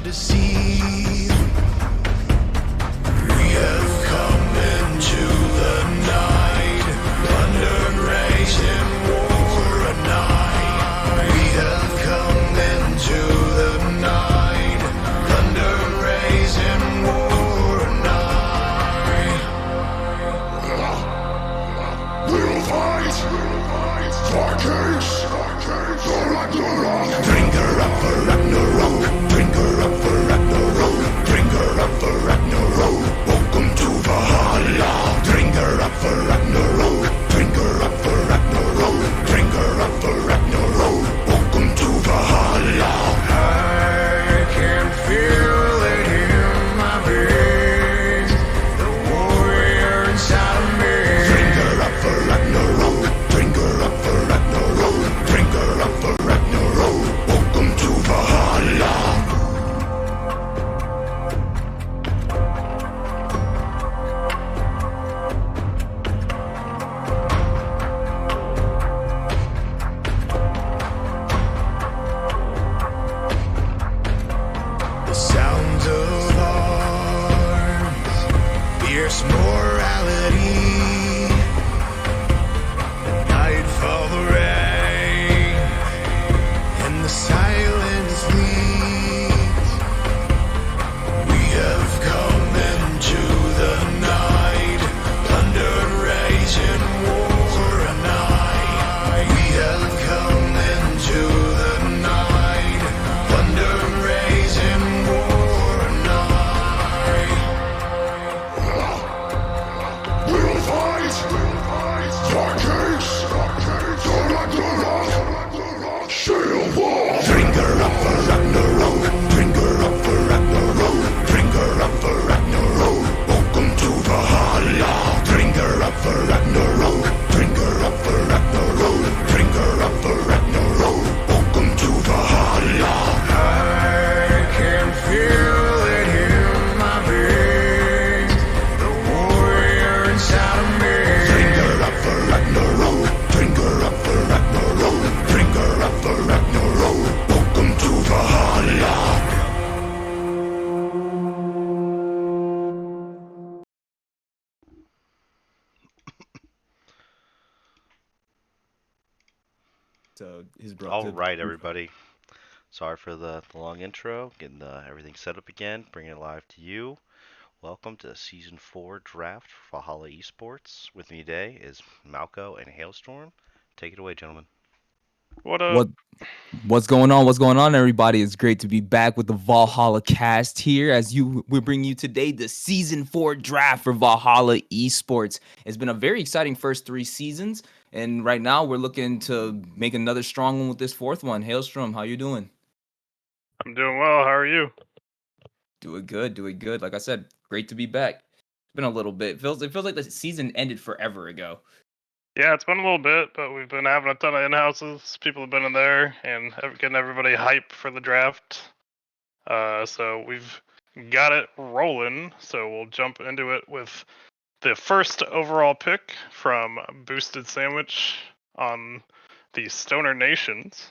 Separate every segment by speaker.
Speaker 1: deceive. We have come into the night, thunder raising war at night. We have come into the night, thunder raising war at night. We'll fight for kings, for Ragnarok. Bring her up for Ragnarok, bring her up for Ragnarok, bring her up for Ragnarok. Welcome to Valhalla. Bring her up for Ragnarok, bring her up for Ragnarok, bring her up for Ragnarok. Welcome to Valhalla. I can feel it in my veins, the warrior inside of me. Bring her up for Ragnarok, bring her up for Ragnarok, bring her up for Ragnarok. Welcome to Valhalla. The sounds of arms, fierce morality. Nightfall, the rain, and the silence leads. We have come into the night, thunder raising war at night. We have come into the night, thunder raising war at night. We'll fight for kings, for Ragnarok. Sail wall. Bring her up for Ragnarok, bring her up for Ragnarok, bring her up for Ragnarok. Welcome to Valhalla. Bring her up for Ragnarok, bring her up for Ragnarok, bring her up for Ragnarok. Welcome to Valhalla. I can feel it in my veins, the warrior inside of me. Bring her up for Ragnarok, bring her up for Ragnarok, bring her up for Ragnarok. Welcome to Valhalla.
Speaker 2: So his bro.
Speaker 3: All right, everybody. Sorry for the long intro. Getting everything set up again, bringing it live to you. Welcome to Season 4 draft for Valhalla Esports. With me today is Malco and Hailstorm. Take it away, gentlemen.
Speaker 4: What up?
Speaker 2: What's going on? What's going on, everybody? It's great to be back with the Valhalla cast here as we bring you today the Season 4 draft for Valhalla Esports. It's been a very exciting first 3 seasons, and right now we're looking to make another strong one with this 4th one. Hailstrom, how you doing?
Speaker 4: I'm doing well. How are you?
Speaker 2: Doing good, doing good. Like I said, great to be back. It's been a little bit. It feels like the season ended forever ago.
Speaker 4: Yeah, it's been a little bit, but we've been having a ton of in-houses. People have been in there and getting everybody hype for the draft. So we've got it rolling. So we'll jump into it with the first overall pick from Boosted Sandwich on the Stoner Nations.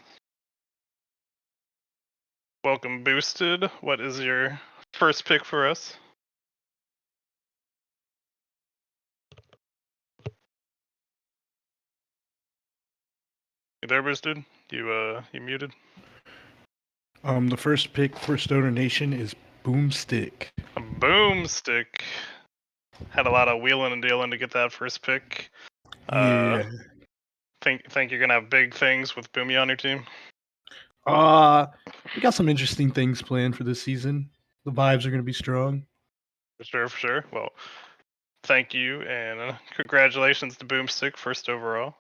Speaker 4: Welcome, Boosted. What is your first pick for us? You there, Boosted? You muted?
Speaker 5: The first pick for Stoner Nation is Boomstick.
Speaker 4: A boomstick. Had a lot of wheeling and dealing to get that first pick.
Speaker 5: Yeah.
Speaker 4: Think you're gonna have big things with Boomy on your team?
Speaker 5: We got some interesting things planned for this season. The vibes are gonna be strong.
Speaker 4: For sure. Well, thank you and congratulations to Boomstick, first overall.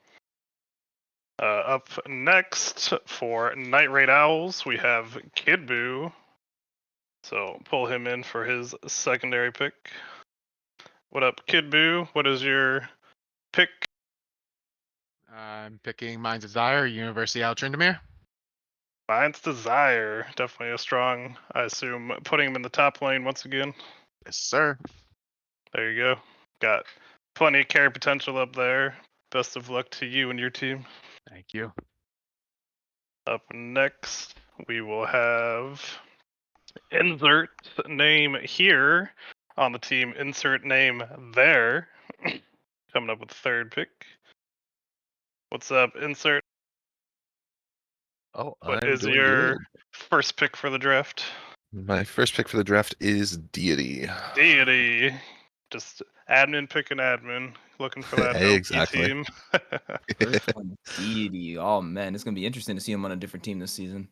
Speaker 4: Up next for Night Raid Owls, we have Kid Boo. So pull him in for his secondary pick. What up, Kid Boo? What is your pick?
Speaker 6: I'm picking Mind's Desire, University Al Tryndamere.
Speaker 4: Mind's Desire. Definitely a strong, I assume, putting him in the top lane once again.
Speaker 6: Yes, sir.
Speaker 4: There you go. Got plenty of carry potential up there. Best of luck to you and your team.
Speaker 6: Thank you.
Speaker 4: Up next, we will have Insert name here on the team. Insert name there. Coming up with the third pick. What's up, Insert?
Speaker 7: Oh,
Speaker 4: What
Speaker 7: I'm
Speaker 4: is
Speaker 7: doing
Speaker 4: your
Speaker 7: good.
Speaker 4: first pick for the draft?
Speaker 7: My first pick for the draft is Deity.
Speaker 4: Deity. Just admin picking admin. Looking for that
Speaker 7: Hey,
Speaker 4: OP
Speaker 7: exactly.
Speaker 4: team.
Speaker 2: First one, Deity. Oh man, it's gonna be interesting to see him on a different team this season.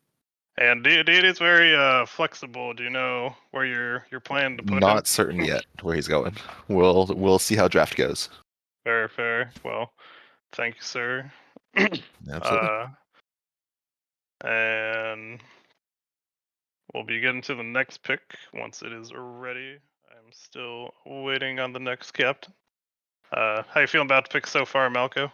Speaker 4: And Deity is very flexible. Do you know where you're planning to put him?
Speaker 7: Not certain yet where he's going. We'll see how draft goes.
Speaker 4: Fair, fair. Well, thank you, sir.
Speaker 7: Absolutely.
Speaker 4: And we'll be getting to the next pick once it is ready. I'm still waiting on the next captain. How you feeling about the pick so far, Malco?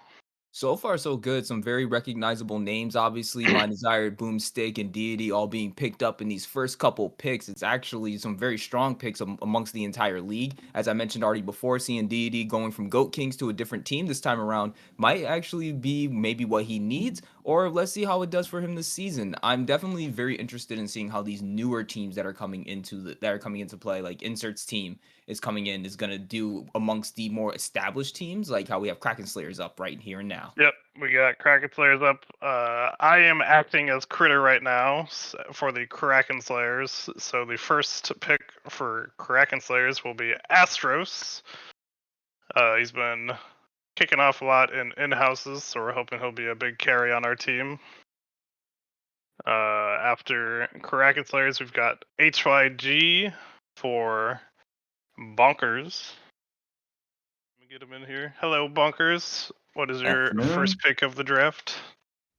Speaker 2: So far, so good. Some very recognizable names, obviously. My Desired, Boomstick, and Deity all being picked up in these first couple picks. It's actually some very strong picks amongst the entire league. As I mentioned already before, seeing Deity going from Goat Kings to a different team this time around might actually be maybe what he needs, or let's see how it does for him this season. I'm definitely very interested in seeing how these newer teams that are coming into play, like Insert's team, is coming in is going to do amongst the more established teams, like how we have Kraken Slayers up right here and now.
Speaker 4: Yep, we got Kraken Slayers up. I am acting as Critter right now for the Kraken Slayers. So the first pick for Kraken Slayers will be Astros. He's been kicking off a lot in in-houses, so we're hoping he'll be a big carry on our team. After Kraken Slayers, we've got HYG for Bonkers. Let me get him in here. Hello, Bonkers. What is your
Speaker 8: Afternoon.
Speaker 4: first pick of the draft?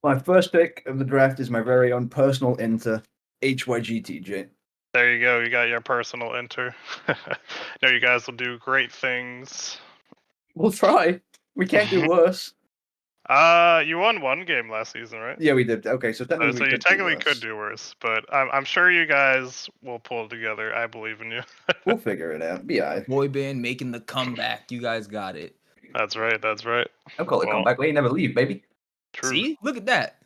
Speaker 8: My first pick of the draft is my very own personal Inter, HYGTJ.
Speaker 4: There you go. You got your personal enter. No, you guys will do great things.
Speaker 8: We'll try. We can't do worse.
Speaker 4: You won one game last season, right?
Speaker 8: Yeah, we did. Okay, so technically
Speaker 4: So
Speaker 8: we
Speaker 4: you
Speaker 8: could
Speaker 4: technically
Speaker 8: do worse.
Speaker 4: could do worse, but I'm sure you guys will pull it together. I believe in you.
Speaker 8: We'll figure it out. Be alright.
Speaker 2: Boy band making the comeback. You guys got it.
Speaker 4: That's right. That's right.
Speaker 8: I'll call it
Speaker 4: Well,
Speaker 8: comeback. We ain't never leave, baby.
Speaker 4: True.
Speaker 2: See? Look at that.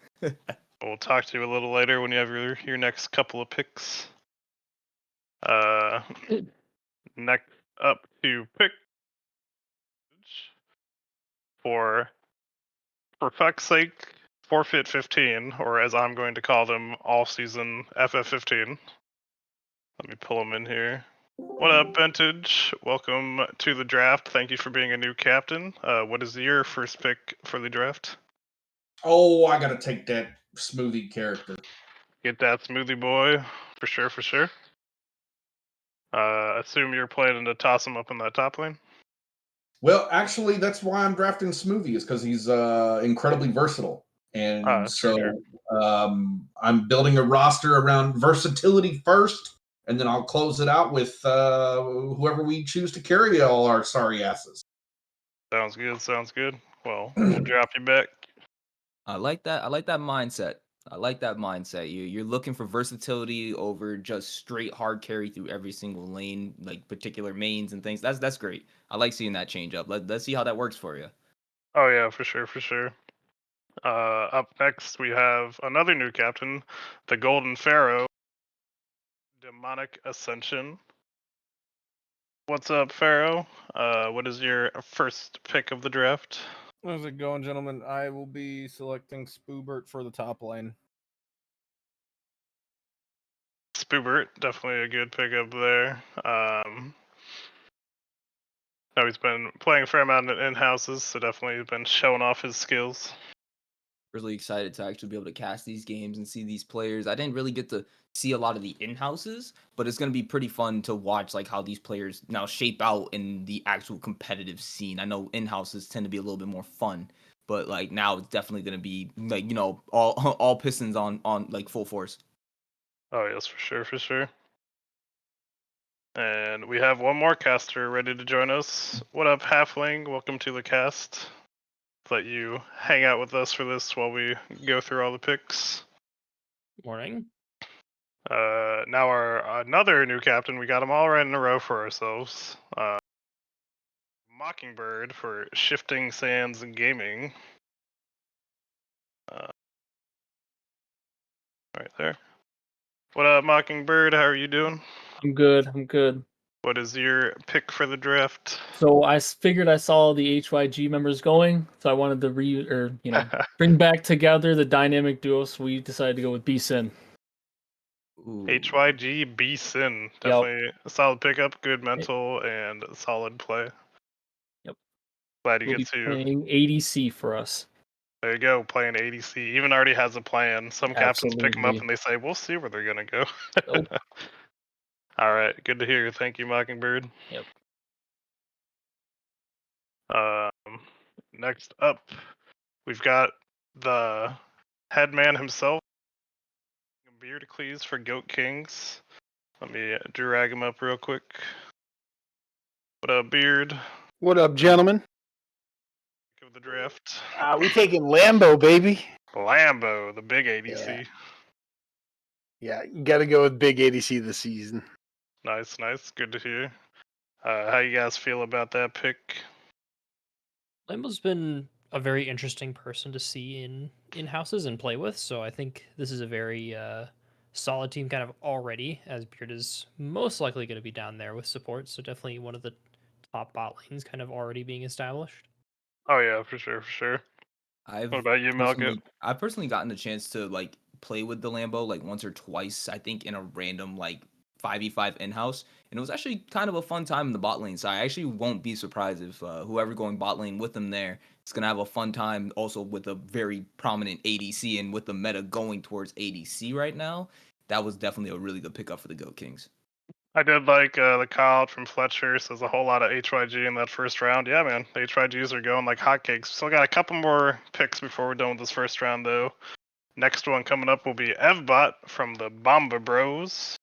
Speaker 4: We'll talk to you a little later when you have your next couple of picks. Next up to pick for fuck's sake, Forfeit 15, or as I'm going to call them, all season FF15. Let me pull them in here. What up, Vintage? Welcome to the draft. Thank you for being a new captain. What is your first pick for the draft?
Speaker 9: Oh, I gotta take that smoothie character.
Speaker 4: Get that smoothie boy, for sure, for sure. Assume you're planning to toss him up in that top lane.
Speaker 9: Well, actually, that's why I'm drafting Smoothie, is because he's incredibly versatile. And
Speaker 4: Sure, sure.
Speaker 9: I'm building a roster around versatility first, and then I'll close it out with whoever we choose to carry all our sorry asses.
Speaker 4: Sounds good, sounds good. Well, we'll drop you back.
Speaker 2: I like that. I like that mindset. I like that mindset. You're looking for versatility over just straight hard carry through every single lane, like particular mains and things. That's great. I like seeing that change up. Let's see how that works for you.
Speaker 4: Oh yeah, for sure, for sure. Up next we have another new captain, the Golden Pharaoh, Demonic Ascension. What's up, Pharaoh? What is your first pick of the draft?
Speaker 10: How's it going, gentlemen? I will be selecting Spoobert for the top lane.
Speaker 4: Spoobert, definitely a good pick up there. No, he's been playing a fair amount in houses, so definitely been showing off his skills.
Speaker 2: Really excited to actually be able to cast these games and see these players. I didn't really get to see a lot of the in-houses, but it's going to be pretty fun to watch like how these players now shape out in the actual competitive scene. I know in-houses tend to be a little bit more fun, but like now it's definitely going to be like, you know, all all pistons on like full force.
Speaker 4: Oh yes, for sure, for sure. And we have one more caster ready to join us. What up, Halfling? Welcome to the cast. Let you hang out with us for this while we go through all the picks.
Speaker 10: Morning.
Speaker 4: Now our another new captain. We got them all right in a row for ourselves. Mockingbird for Shifting Sands Gaming. Right there. What up, Mockingbird? How are you doing?
Speaker 11: I'm good. I'm good.
Speaker 4: What is your pick for the draft?
Speaker 11: So figured I saw the HYG members going, so I wanted to bring back together the dynamic duo. So we decided to go with B Sin.
Speaker 4: HYG B Sin. Definitely a solid pickup, good mental, and solid play.
Speaker 11: Yep.
Speaker 4: Glad you
Speaker 11: We'll
Speaker 4: get
Speaker 11: be
Speaker 4: to.
Speaker 11: playing ADC for us.
Speaker 4: There you go, playing ADC. Even already has a plan. Some captains pick them up
Speaker 11: Absolutely.
Speaker 4: and they say, we'll see where they're going to go.
Speaker 11: Nope.
Speaker 4: All right, good to hear. Thank you, Mockingbird.
Speaker 11: Yep.
Speaker 4: Next up, we've got the headman himself, Beardcles for Goat Kings. Let me drag him up real quick. What up, Beard?
Speaker 12: What up, gentlemen?
Speaker 4: Of the draft.
Speaker 12: We taking Lambo, baby.
Speaker 4: Lambo, the big ADC.
Speaker 12: Yeah, you got to go with big ADC this season.
Speaker 4: Nice. Good to hear. How you guys feel about that pick?
Speaker 13: Lambo's been a very interesting person to see in houses and play with, so I think this is a very solid team kind of already, as Beard is most likely going to be down there with support, so definitely one of the top bot lanes kind of already being established.
Speaker 4: Oh yeah, for sure. What about you, Malcolm?
Speaker 2: I've personally gotten the chance to like play with the Lambo like once or twice, I think, in a random like 5v5 in-house, and it was actually kind of a fun time in the bot lane. So I actually won't be surprised if whoever going bot lane with them there is gonna have a fun time. Also with a very prominent ADC, and with the meta going towards ADC right now, that was definitely a really good pickup for the Goat Kings.
Speaker 4: I did like the call from Fletcher. Says a whole lot of HYG in that first round. Yeah, man, the HYGs are going like hotcakes. Still got a couple more picks before we're done with this first round, though. Next one coming up will be Evbot from the Bomba Bros.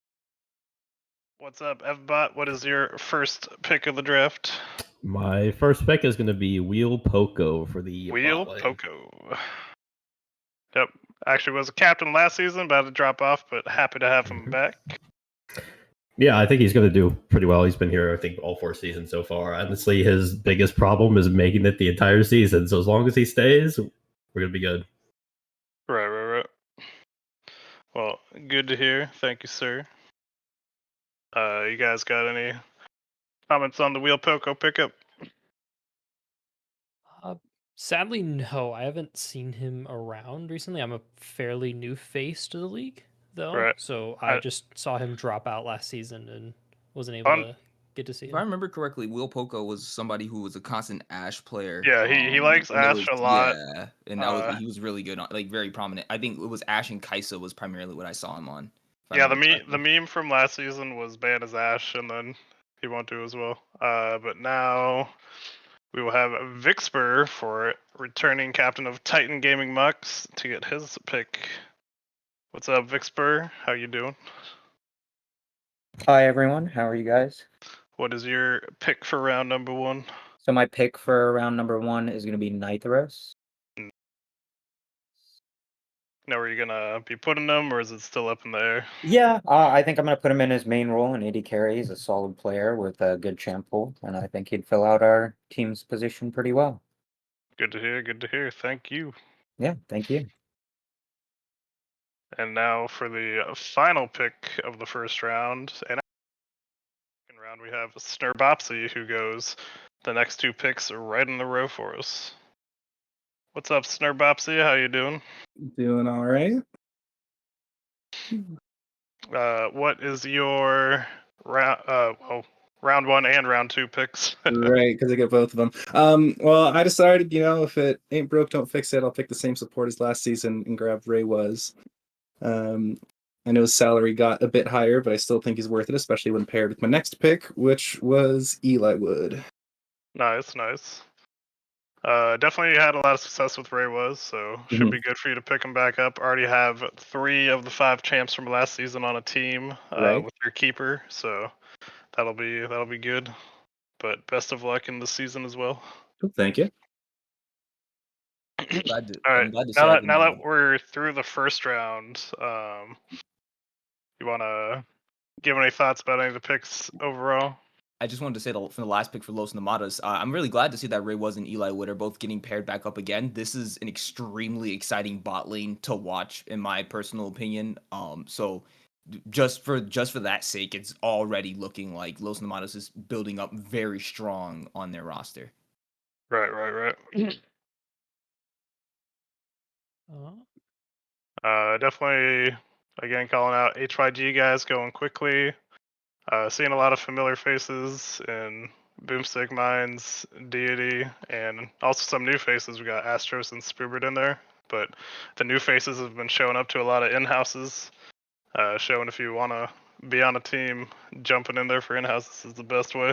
Speaker 4: What's up, Evbot? What is your first pick of the draft?
Speaker 14: My first pick is going to be Wheel Poco for the
Speaker 4: Wheel
Speaker 14: bot lane.
Speaker 4: Poco. Yep, actually was a captain last season, about to drop off, but happy to have him back.
Speaker 14: Yeah, I think he's going to do pretty well. He's been here, I think, all 4 seasons so far. Honestly, his biggest problem is making it the entire season. So as long as he stays, we're going to be good.
Speaker 4: Right. Well, good to hear. Thank you, sir. You guys got any comments on the Wheel Poco pickup?
Speaker 13: Sadly, no. I haven't seen him around recently. I'm a fairly new face to the league, though.
Speaker 4: Right.
Speaker 13: So I just saw him drop out last season and wasn't able to get to see him.
Speaker 2: If I remember correctly, Wheel Poco was somebody who was a constant Ashe player.
Speaker 4: Yeah, he likes Ashe a lot.
Speaker 2: Yeah, and he was really good on, like, very prominent. I think it was Ashe and Kaisa was primarily what I saw him on.
Speaker 4: Yeah, the meme from last season was ban as Ashe, and then he won't do as well. But now we will have Vixper for returning captain of Titan Gaming Mux to get his pick. What's up, Vixper? How you doing?
Speaker 15: Hi everyone, how are you guys?
Speaker 4: What is your pick for round number 1?
Speaker 15: So my pick for round number 1 is going to be Nithros.
Speaker 4: Now, are you gonna be putting him, or is it still up in the air?
Speaker 15: Yeah, I think I'm going to put him in his main role in AD carry. He's a solid player with a good champ pool, and I think he'd fill out our team's position pretty well.
Speaker 4: Good to hear. Thank you.
Speaker 15: Yeah, thank you.
Speaker 4: And now for the final pick of the first round. And second round, we have Snurbopsy, who goes the next 2 picks right in the row for us. What's up, Snurbopsy? How you doing?
Speaker 16: Doing all right.
Speaker 4: What is your round 1 and round 2 picks?
Speaker 16: Right, because I get both of them. Well, I decided, if it ain't broke, don't fix it. I'll pick the same support as last season and grab Ray Was. I know his salary got a bit higher, but I still think he's worth it, especially when paired with my next pick, which was Eli Wood.
Speaker 4: Nice. Definitely had a lot of success with Ray Was, so should be good for you to pick him back up. Already have 3 of the 5 champs from last season on a team with your keeper, so that'll be good. But best of luck in the season as well.
Speaker 16: Thank you.
Speaker 4: All right. Now that we're through the first round, you want to give any thoughts about any of the picks overall?
Speaker 2: I just wanted to say from the last pick for Los Namadas, I'm really glad to see that Ray Was and Eli Wood are both getting paired back up again. This is an extremely exciting bot lane to watch, in my personal opinion. So just for that sake, it's already looking like Los Namados is building up very strong on their roster.
Speaker 4: Right. Definitely, again, calling out HYG guys going quickly. Seeing a lot of familiar faces in Boomstick, Mines, Deity, and also some new faces. We got Astros and Spoobert in there, but the new faces have been showing up to a lot of in-houses, showing if you want to be on a team, jumping in there for in-houses is the best way.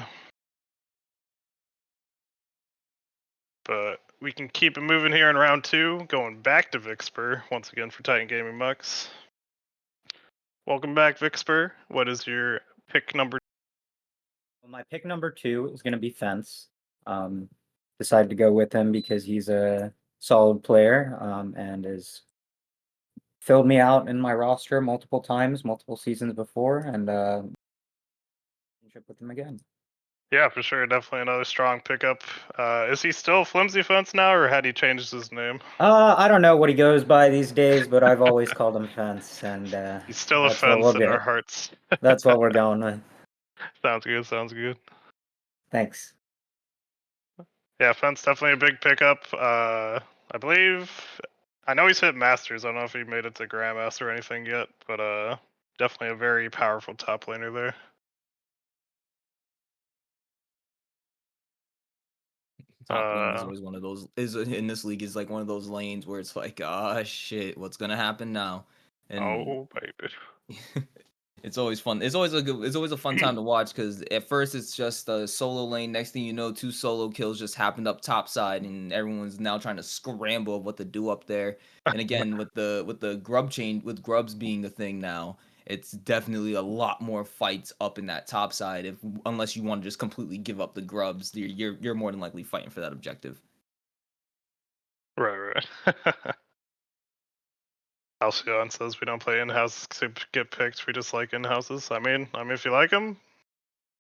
Speaker 4: But we can keep it moving here in round 2, going back to Vixper once again for Titan Gaming Mucks. Welcome back, Vixper. What is your pick number?
Speaker 15: Well, my pick number 2 is going to be Fence. Decided to go with him because he's a solid player and has filled me out in my roster multiple times, multiple seasons before, and with him again.
Speaker 4: Yeah, for sure. Definitely another strong pickup. Is he still Flimsy Fence now, or had he changed his name?
Speaker 15: I don't know what he goes by these days, but I've always called him Fence, and
Speaker 4: he's still a
Speaker 15: that's what we'll
Speaker 4: Fence in our
Speaker 15: get.
Speaker 4: hearts.
Speaker 15: That's what we're going with.
Speaker 4: Sounds good.
Speaker 15: Thanks.
Speaker 4: Yeah, Fence definitely a big pickup. I believe I know he's hit Masters. I don't know if he made it to Grandmaster or anything yet, but definitely a very powerful top laner there.
Speaker 2: Top lane is always one of those. Is in this league is like one of those lanes where it's like, ah, shit, what's gonna happen now? And
Speaker 4: oh baby,
Speaker 2: it's always fun. It's always a fun time to watch because at first it's just a solo lane. Next thing you know, 2 solo kills just happened up top side, and everyone's now trying to scramble of what to do up there. And again, with the grub chain, with grubs being a thing now, it's definitely a lot more fights up in that top side. Unless you want to just completely give up the grubs, you're more than likely fighting for that objective.
Speaker 4: Right. Halcyon says we don't play in-houses to get picked. We just like in-houses. I mean, if you like them,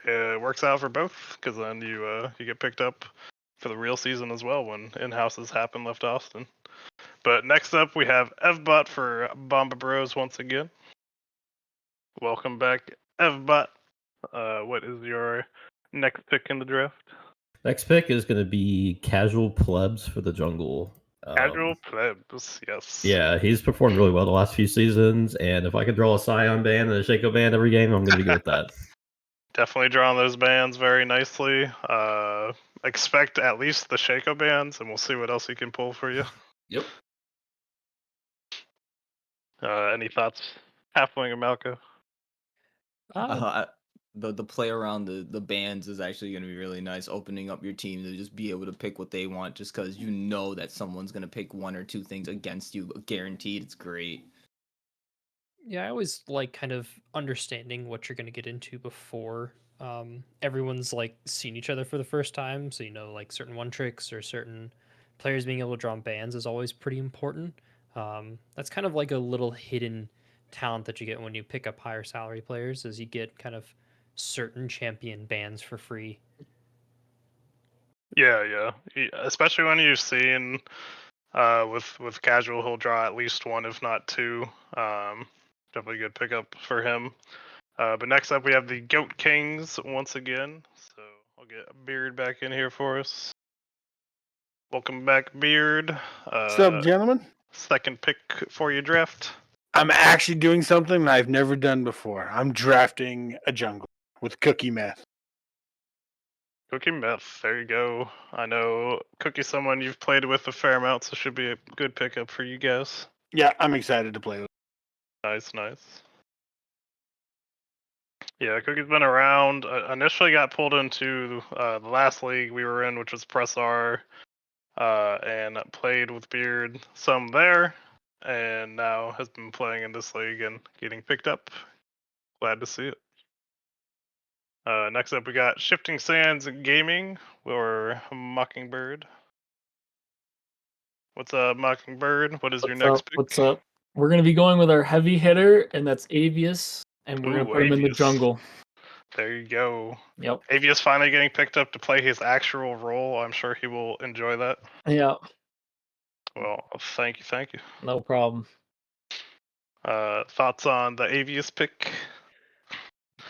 Speaker 4: it works out for both because then you get picked up for the real season as well when in-houses happen left Austin. But next up we have Evbot for Bomba Bros once again. Welcome back, Evbot. What is your next pick in the draft?
Speaker 14: Next pick is going to be Casual Plebs for the jungle.
Speaker 4: Casual Plebs, yes.
Speaker 14: Yeah, he's performed really well the last few seasons, and if I could draw a Scion band and a Shaco band every game, I'm going to be good with that.
Speaker 4: Definitely drawing those bands very nicely. Expect at least the Shaco bands, and we'll see what else he can pull for you.
Speaker 2: Yep.
Speaker 4: Any thoughts, Halfling and Malco?
Speaker 2: The play around the bands is actually going to be really nice, opening up your team to just be able to pick what they want just because you know that someone's going to pick 1 or 2 things against you, guaranteed. It's great.
Speaker 13: Yeah, I always like kind of understanding what you're going to get into before everyone's like seen each other for the first time. So, like certain one tricks or certain players being able to draw bands is always pretty important. That's kind of like a little hidden talent that you get when you pick up higher salary players, is you get kind of certain champion bands for free.
Speaker 4: Yeah. Especially when you've seen with casual, he'll draw at least 1, if not 2. Definitely a good pickup for him. But next up, we have the Goat Kings once again. So I'll get Beard back in here for us. Welcome back, Beard.
Speaker 12: What's up, gentlemen?
Speaker 4: Second pick for your draft.
Speaker 12: I'm actually doing something that I've never done before. I'm drafting a jungle with Cookie Meth.
Speaker 4: Cookie Meth, there you go. I know Cookie's someone you've played with a fair amount, so should be a good pickup for you guys.
Speaker 12: Yeah, I'm excited to play with.
Speaker 4: Nice. Yeah, Cookie's been around. Initially got pulled into the last league we were in, which was Press R, and played with Beard some there, and now has been playing in this league and getting picked up. Glad to see it. Next up, we got Shifting Sands Gaming, or Mockingbird. What's up, Mockingbird? What is your next pick?
Speaker 11: What's up? We're going to be going with our heavy hitter, and that's Avius, and we're going to put him in the
Speaker 4: Avius.
Speaker 11: jungle.
Speaker 4: There you go.
Speaker 11: Yep.
Speaker 4: Avius finally getting picked up to play his actual role. I'm sure he will enjoy that.
Speaker 11: Yeah.
Speaker 4: Well, thank you.
Speaker 11: No problem.
Speaker 4: Thoughts on the Avius pick?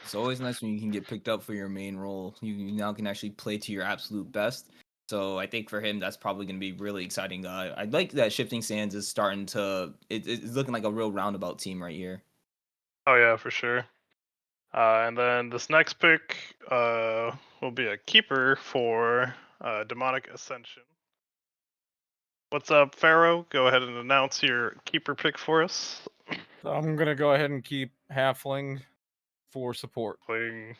Speaker 2: It's always nice when you can get picked up for your main role. You now can actually play to your absolute best. So I think for him, that's probably going to be really exciting. I like that Shifting Sands is starting to. It's looking like a real roundabout team right here.
Speaker 4: Oh yeah, for sure. And then this next pick will be a keeper for Demonic Ascension. What's up, Pharaoh? Go ahead and announce your keeper pick for us.
Speaker 10: So I'm gonna go ahead and keep Halfling for support.
Speaker 4: Playing.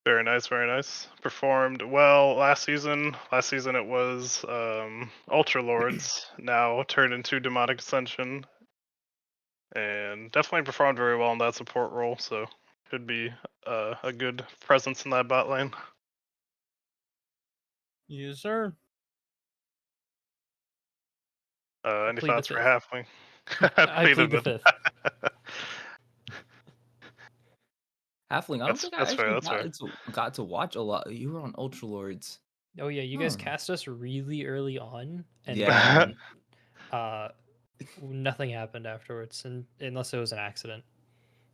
Speaker 4: Very nice, very nice. Performed well last season. Last season it was Ultra Lords, now turned into Demonic Ascension. And definitely performed very well in that support role, so could be a good presence in that bot lane.
Speaker 10: Yes, sir.
Speaker 4: Any
Speaker 13: plead the
Speaker 4: thoughts for
Speaker 13: fifth.
Speaker 4: Halfling?
Speaker 13: I plead the fifth.
Speaker 2: Halfling, I don't think I
Speaker 4: That's fair.
Speaker 2: actually
Speaker 4: That's fair.
Speaker 2: got to watch a lot. You were on Ultra Lords.
Speaker 13: Oh yeah, you guys cast us really early on, and
Speaker 2: Yeah.
Speaker 13: then nothing happened afterwards, and unless it was an accident.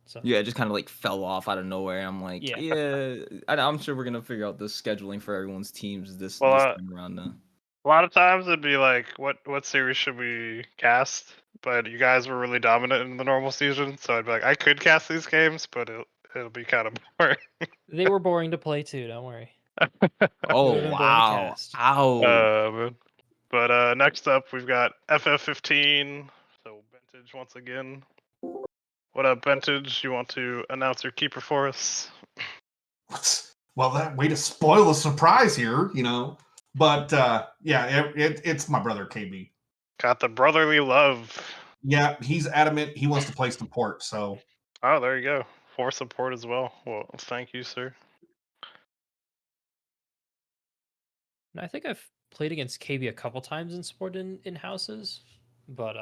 Speaker 13: So
Speaker 2: Yeah, it just kind of like fell off out of nowhere. I'm like,
Speaker 13: Yeah.
Speaker 2: yeah, I'm sure we're gonna figure out the scheduling for everyone's teams this
Speaker 4: Well,
Speaker 2: time around now.
Speaker 4: a lot of times it'd be like, what series should we cast? But you guys were really dominant in the normal season, so I'd be like, I could cast these games, but it'll be kind of boring.
Speaker 13: they were boring to play too. Don't worry.
Speaker 2: Oh
Speaker 13: Would've been boring to
Speaker 2: wow!
Speaker 13: cast.
Speaker 2: Ow!
Speaker 4: But next up we've got FF15. So Vintage once again. What up, Vintage? You want to announce your keeper for us?
Speaker 9: Well, that way to spoil the surprise here, you know. But yeah, it's my brother KB.
Speaker 4: Got the brotherly love.
Speaker 9: Yeah, he's adamant he wants to play support. So
Speaker 4: Oh, there you go. For support as well. Well, thank you, sir.
Speaker 13: And I think I've played against KB a couple times in sport in houses, but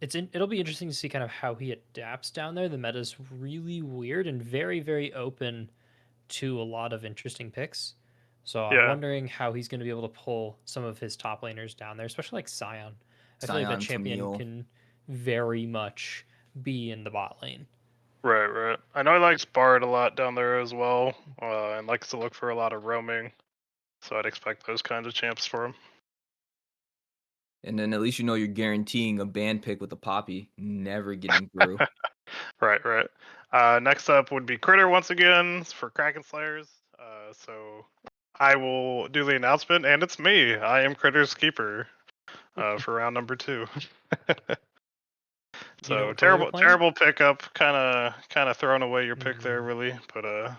Speaker 13: it'll be interesting to see kind of how he adapts down there. The meta's really weird and very open to a lot of interesting picks. So I'm
Speaker 4: Yeah.
Speaker 13: wondering how he's going to be able to pull some of his top laners down there, especially like Scion. I feel like that
Speaker 2: Scion,
Speaker 13: champion
Speaker 2: Camille.
Speaker 13: can very much be in the bot lane.
Speaker 4: Right. I know he likes Bard a lot down there as well, and likes to look for a lot of roaming. So I'd expect those kinds of champs for him.
Speaker 2: And then at least you know you're guaranteeing a band pick with a Poppy, never getting through.
Speaker 4: Right. Next up would be Critter once again for Kraken Slayers. So I will do the announcement, and it's me. I am Critter's keeper for round number 2.
Speaker 13: Do you know
Speaker 4: So
Speaker 13: what color you're playing?
Speaker 4: terrible pickup. Kind of throwing away your pick there, really. But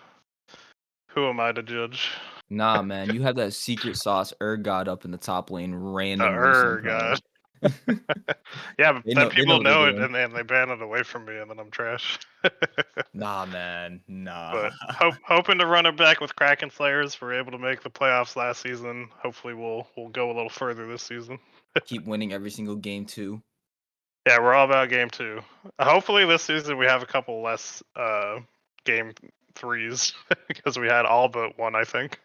Speaker 4: who am I to judge?
Speaker 2: Nah, man, you have that secret sauce Urgot up in the top lane randomly somehow.
Speaker 4: God. Yeah, but
Speaker 2: They
Speaker 4: then
Speaker 2: know
Speaker 4: people
Speaker 2: what they're
Speaker 4: know it,
Speaker 2: doing.
Speaker 4: and then they ban it away from me, and then I'm trash.
Speaker 2: Nah, man, nah.
Speaker 4: But hoping to run it back with Kraken Slayers. We're able to make the playoffs last season. Hopefully, we'll go a little further this season.
Speaker 2: Keep winning every single game too.
Speaker 4: Yeah, we're all about game 2. Hopefully, this season we have a couple less game 3s because we had all but one, I think.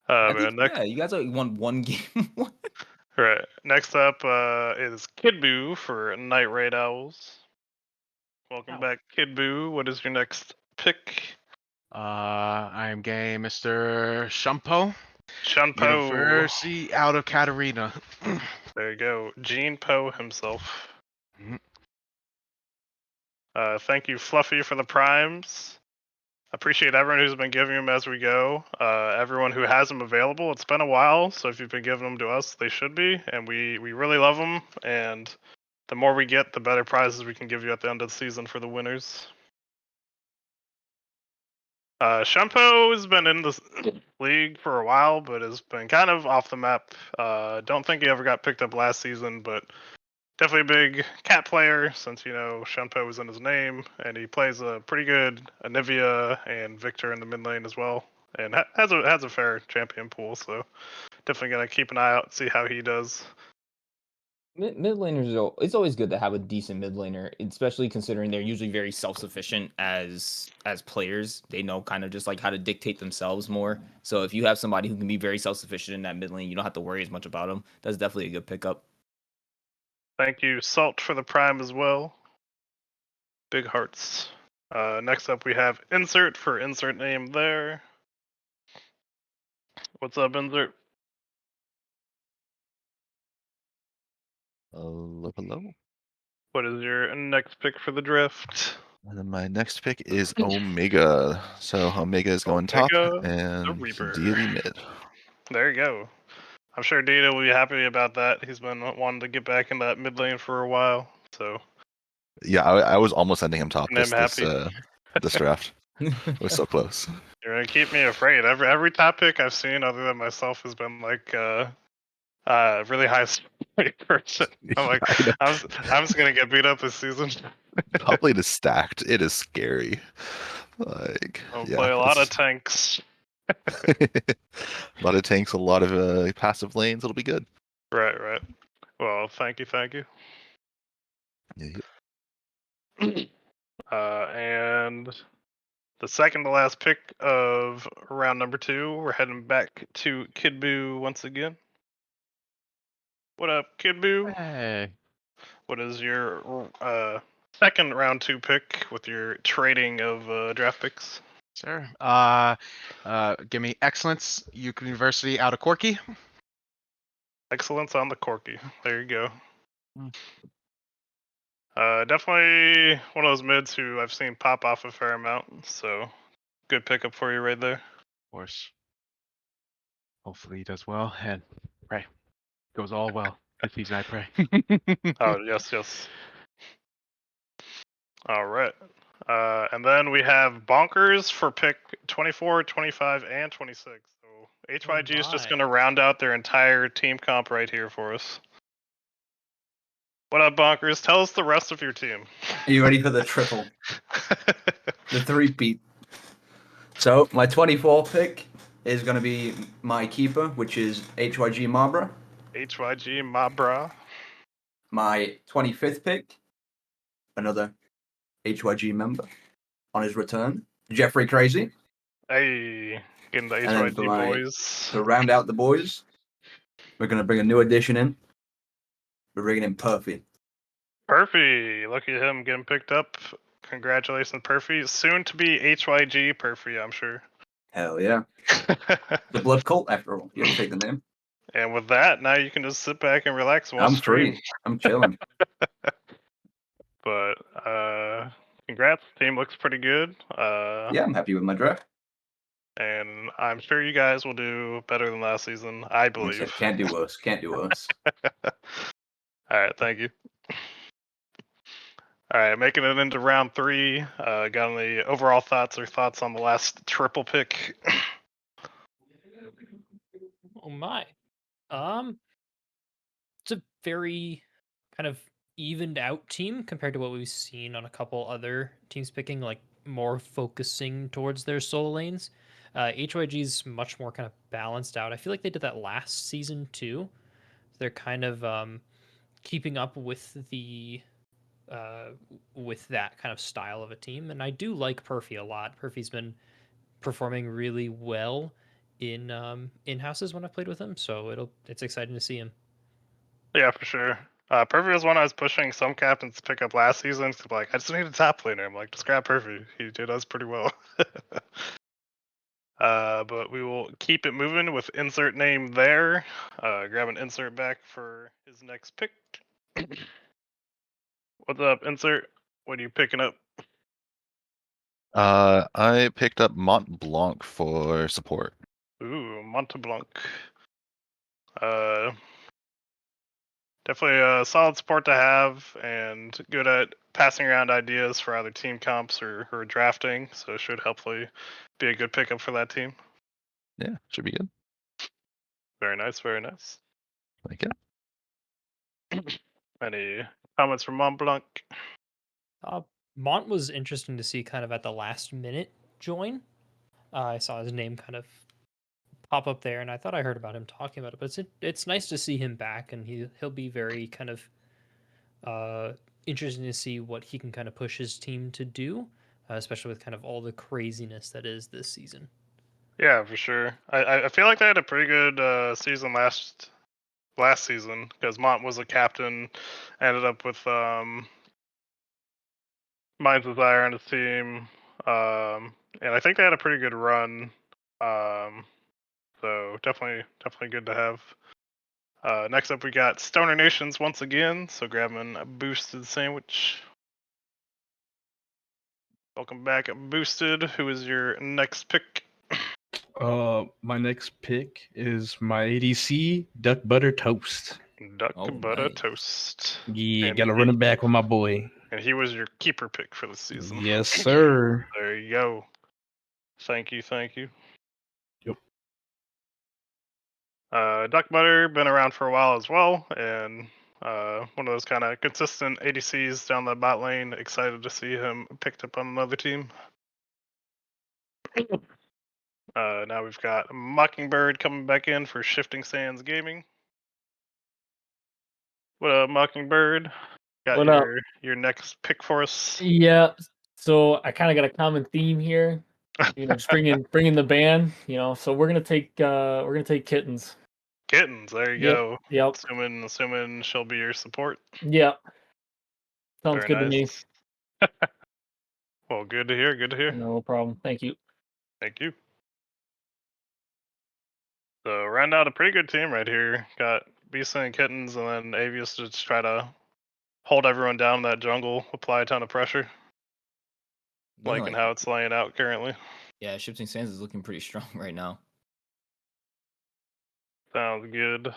Speaker 2: I think,
Speaker 4: Next,
Speaker 2: yeah, you guys only won one game.
Speaker 4: right. Next up is Kid Boo for Night Raid Owls. Welcome back, Kid Boo. What is your next pick?
Speaker 6: I am game Mr. Shumpo.
Speaker 4: Shunpo.
Speaker 6: University out of Katarina.
Speaker 4: There you go. Gene Poe himself.
Speaker 6: Mhm.
Speaker 4: Thank you, Fluffy, for the primes. Appreciate everyone who's been giving them as we go. Everyone who has them available. It's been a while, so if you've been giving them to us, they should be, and we really love them. And the more we get, the better prizes we can give you at the end of the season for the winners. Shunpo has been in this league for a while, but has been kind of off the map. Don't think he ever got picked up last season, but definitely a big cat player since, Shunpo was in his name, and he plays a pretty good Anivia and Victor in the mid lane as well, and has a fair champion pool, so definitely gonna keep an eye out and see how he does.
Speaker 2: Mid laners, it's always good to have a decent mid laner, especially considering they're usually very self sufficient as players. They know kind of just like how to dictate themselves more. So if you have somebody who can be very self sufficient in that mid lane, you don't have to worry as much about them. That's definitely a good pickup.
Speaker 4: Thank you, Salt, for the Prime as well. Big hearts. Next up, we have Insert for insert name there. What's up, Insert?
Speaker 7: Hello, hello.
Speaker 4: What is your next pick for the draft?
Speaker 7: And then my next pick is Omega. So Omega is going top,
Speaker 4: Omega the
Speaker 7: and
Speaker 4: Reaper.
Speaker 7: Deity mid.
Speaker 4: There you go. I'm sure Data will be happy about that. He's been wanting to get back in that mid lane for a while, so
Speaker 7: Yeah, I was almost sending him top
Speaker 4: I'm happy.
Speaker 7: this draft. It was so close.
Speaker 4: You're gonna keep me afraid. Every top pick I've seen, other than myself, has been like really high strike person. I'm like, I'm just gonna get beat up this season.
Speaker 7: Top lane is stacked. It is scary. Like,
Speaker 4: I'll
Speaker 7: yeah,
Speaker 4: play a lot of tanks.
Speaker 7: a lot of tanks, a lot of passive lanes. It'll be good.
Speaker 4: Right. Well, thank you.
Speaker 7: Yeah.
Speaker 4: And the second to last pick of round number 2, we're heading back to Kid Boo once again. What up, Kid Boo?
Speaker 6: Hey.
Speaker 4: What is your second round 2 pick with your trading of draft picks?
Speaker 6: Sir. Give me Excellence University out of Corky.
Speaker 4: Excellence on the Corky. There you go.
Speaker 6: Mm.
Speaker 4: Definitely one of those mids who I've seen pop off a fair amount, so good pickup for you right there.
Speaker 6: Of course. Hopefully he does well and pray. Goes all well this season, I pray.
Speaker 4: Oh, yes. All right. And then we have Bonkers for pick 24, 25, and 26. So HYG is just going to round out their entire team comp right here for us. What up, Bonkers? Tell us the rest of your team.
Speaker 8: Are you ready for the triple? The three-peat. So, my 24th pick is going to be my keeper, which is HYG Mabra.
Speaker 4: HYG Mabra.
Speaker 8: My 25th pick, another HYG member on his return, Jeffrey Crazy.
Speaker 4: Hey, getting the
Speaker 8: And then
Speaker 4: HYG
Speaker 8: for my,
Speaker 4: boys.
Speaker 8: to round out the boys, we're going to bring a new addition in. We're bringing in Perfy.
Speaker 4: Perfy. Look at him getting picked up. Congratulations, Perfy. Soon to be HYG Perfy, I'm sure.
Speaker 8: Hell yeah. The blood cult, after all. You have to take the name.
Speaker 4: And with that, now you can just sit back and relax and watch
Speaker 8: I'm
Speaker 4: stream.
Speaker 8: free. I'm chilling.
Speaker 4: But congrats. Team looks pretty good.
Speaker 8: Yeah, I'm happy with my draft.
Speaker 4: And I'm sure you guys will do better than last season, I believe.
Speaker 8: Can't do worse. Can't do worse.
Speaker 4: All right, thank you. All right, making it into round 3. Got any overall thoughts on the last triple pick?
Speaker 13: Oh my. It's a very kind of evened out team compared to what we've seen on a couple other teams picking, like more focusing towards their solo lanes. HYG's much more kind of balanced out. I feel like they did that last season too. They're kind of keeping up with the with that kind of style of a team, and I do like Perfy a lot. Perfy's been performing really well in houses when I played with him, so it's exciting to see him.
Speaker 4: Yeah, for sure. Perfy was one I was pushing some captains to pick up last season. So like, I just need a top laner. I'm like, just grab Perfy. He did us pretty well. But we will keep it moving with insert name there. Grab an insert back for his next pick. What's up, insert? What are you picking up?
Speaker 7: I picked up Mont Blanc for support.
Speaker 4: Ooh, Monteblanc. Definitely a solid support to have, and good at passing around ideas for either team comps or drafting. So it should hopefully be a good pickup for that team.
Speaker 7: Yeah, should be good.
Speaker 4: Very nice, very nice.
Speaker 7: Like it.
Speaker 4: Any comments from Mont Blanc?
Speaker 13: Mont was interesting to see kind of at the last minute join. I saw his name kind of pop up there, and I thought I heard about him talking about it. But it's nice to see him back, and he'll be very kind of interesting to see what he can kind of push his team to do, especially with kind of all the craziness that is this season.
Speaker 4: Yeah, for sure. I feel like they had a pretty good season last last season because Mont was a captain, ended up with Mind's Desire on his team, and I think they had a pretty good run. So definitely good to have. Next up, we got Stoner Nations once again. So grabbing a boosted sandwich. Welcome back, boosted. Who is your next pick?
Speaker 5: My next pick is my ADC Duck Butter Toast.
Speaker 4: Duck butter toast.
Speaker 5: Yeah,
Speaker 4: And
Speaker 5: gotta run it back with my boy.
Speaker 4: And he was your keeper pick for the season.
Speaker 5: Yes, sir.
Speaker 4: There you go. Thank you.
Speaker 5: Yep.
Speaker 4: Duck Butter been around for a while as well, and one of those kind of consistent ADCs down the bot lane. Excited to see him picked up on another team. Now we've got Mockingbird coming back in for Shifting Sands Gaming. What up, Mockingbird? Got
Speaker 11: What up?
Speaker 4: your next pick for us?
Speaker 11: Yeah. So I kind of got a common theme here. Just bringing the band. So we're gonna take Kittens.
Speaker 4: Kittens. There you
Speaker 11: Yep,
Speaker 4: go.
Speaker 11: yep.
Speaker 4: Assuming she'll be your support.
Speaker 11: Yeah. Sounds
Speaker 4: Very
Speaker 11: good to me.
Speaker 4: nice. Well, good to hear.
Speaker 11: No problem. Thank you.
Speaker 4: Thank you. So round out a pretty good team right here. Got Beast and Kittens, and then Avius to just try to hold everyone down in that jungle, apply a ton of pressure. Liking how it's laying out currently.
Speaker 2: Yeah, Shifting Sands is looking pretty strong right now.
Speaker 4: Sounds good.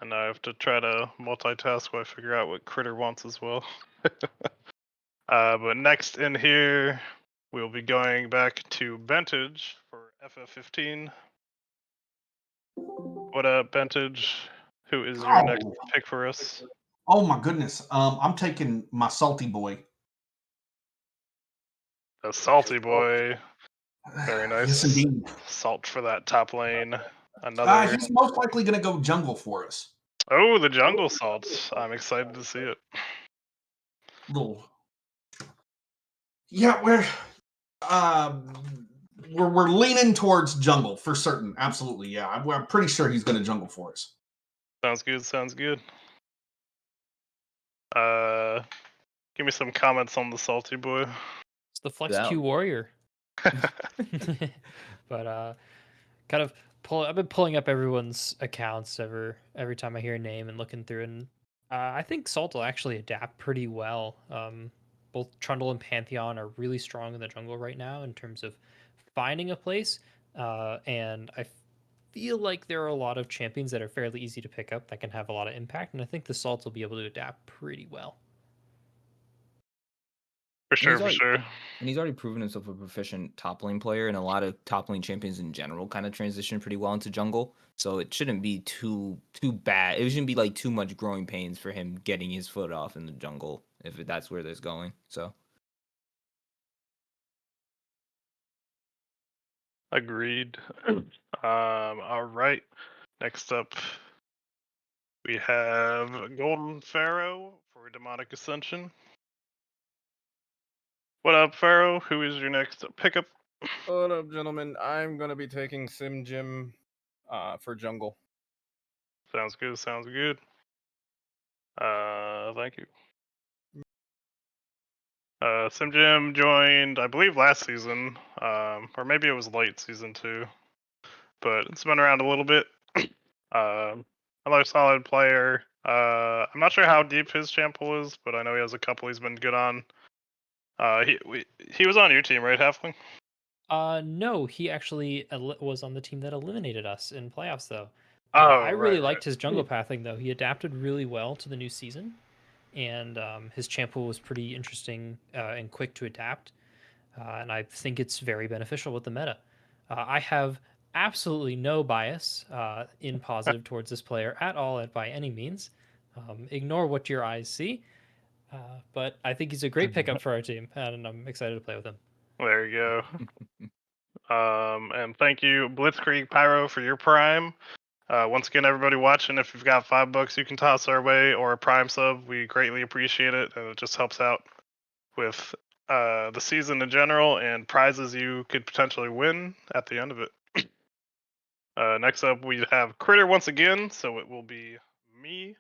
Speaker 4: And I have to try to multitask while I figure out what Critter wants as well. But next in here, we'll be going back to Bentage for FF15. What up, Bentage? Who is your next pick for us?
Speaker 9: Oh my goodness. I'm taking my salty boy.
Speaker 4: A salty boy. Very nice.
Speaker 9: Yes, indeed.
Speaker 4: Salt for that top lane. Another.
Speaker 9: He's most likely going to go jungle for us.
Speaker 4: Oh, the jungle salt. I'm excited to see it.
Speaker 9: Little. Yeah, we're leaning towards jungle for certain. Absolutely, yeah. I'm pretty sure he's going to jungle for us.
Speaker 4: Sounds good. Give me some comments on the salty boy.
Speaker 13: It's the Flex Q Warrior. But kind of I've been pulling up everyone's accounts every time I hear a name and looking through, and I think Salt will actually adapt pretty well. Both Trundle and Pantheon are really strong in the jungle right now in terms of finding a place, and I feel like there are a lot of champions that are fairly easy to pick up that can have a lot of impact, and I think the Salt will be able to adapt pretty well.
Speaker 4: For sure.
Speaker 2: And he's already proven himself a proficient top lane player, and a lot of top lane champions in general kind of transition pretty well into jungle. So it shouldn't be too bad. It shouldn't be like too much growing pains for him getting his foot off in the jungle if that's where there's going. So
Speaker 4: Agreed. All right. Next up, we have Golden Pharaoh for Demonic Ascension. What up, Pharaoh? Who is your next pickup?
Speaker 10: What up, gentlemen? I'm gonna be taking Sim Jim for jungle.
Speaker 4: Sounds good. Thank you. Sim Jim joined, I believe, last season, or maybe it was late season 2, but it's been around a little bit. Another solid player. I'm not sure how deep his champ pool is, but I know he has a couple he's been good on. He was on your team, right, Halfling?
Speaker 13: No, he actually was on the team that eliminated us in playoffs, though.
Speaker 4: Oh,
Speaker 13: I really
Speaker 4: right.
Speaker 13: liked his jungle pathing, though. He adapted really well to the new season, and his champ pool was pretty interesting and quick to adapt. And I think it's very beneficial with the meta. I have absolutely no bias in positive towards this player at all, by any means. Ignore what your eyes see. But I think he's a great pickup for our team, and I'm excited to play with him.
Speaker 4: There you go. And thank you, Blitzkrieg Pyro, for your prime. Once again, everybody watching, if you've got $5 you can toss our way, or a prime sub, we greatly appreciate it, and it just helps out with the season in general and prizes you could potentially win at the end of it. Next up, we have Critter once again, so it will be me.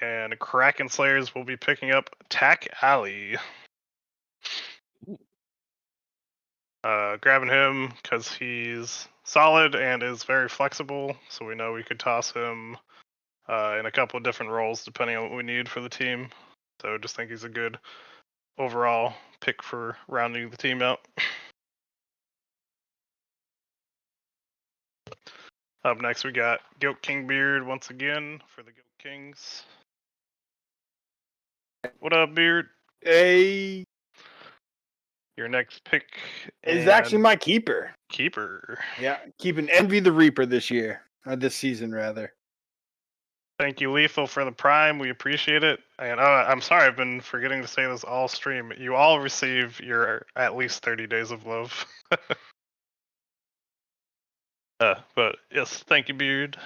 Speaker 4: And Kraken Slayers will be picking up Tack Alley. Grabbing him because he's solid and is very flexible, so we know we could toss him in a couple of different roles depending on what we need for the team. So just think he's a good overall pick for rounding the team out. Up next, we got Goat King Beard once again for the Goat Kings. What up, Beard?
Speaker 12: Hey.
Speaker 4: Your next pick
Speaker 12: Is actually my keeper.
Speaker 4: Keeper.
Speaker 12: Yeah, keeping Envy the Reaper this year, or this season rather.
Speaker 4: Thank you, Lethal, for the Prime. We appreciate it. And I'm sorry, I've been forgetting to say this all stream. You all receive your at least 30 days of love. But yes, thank you, Beard.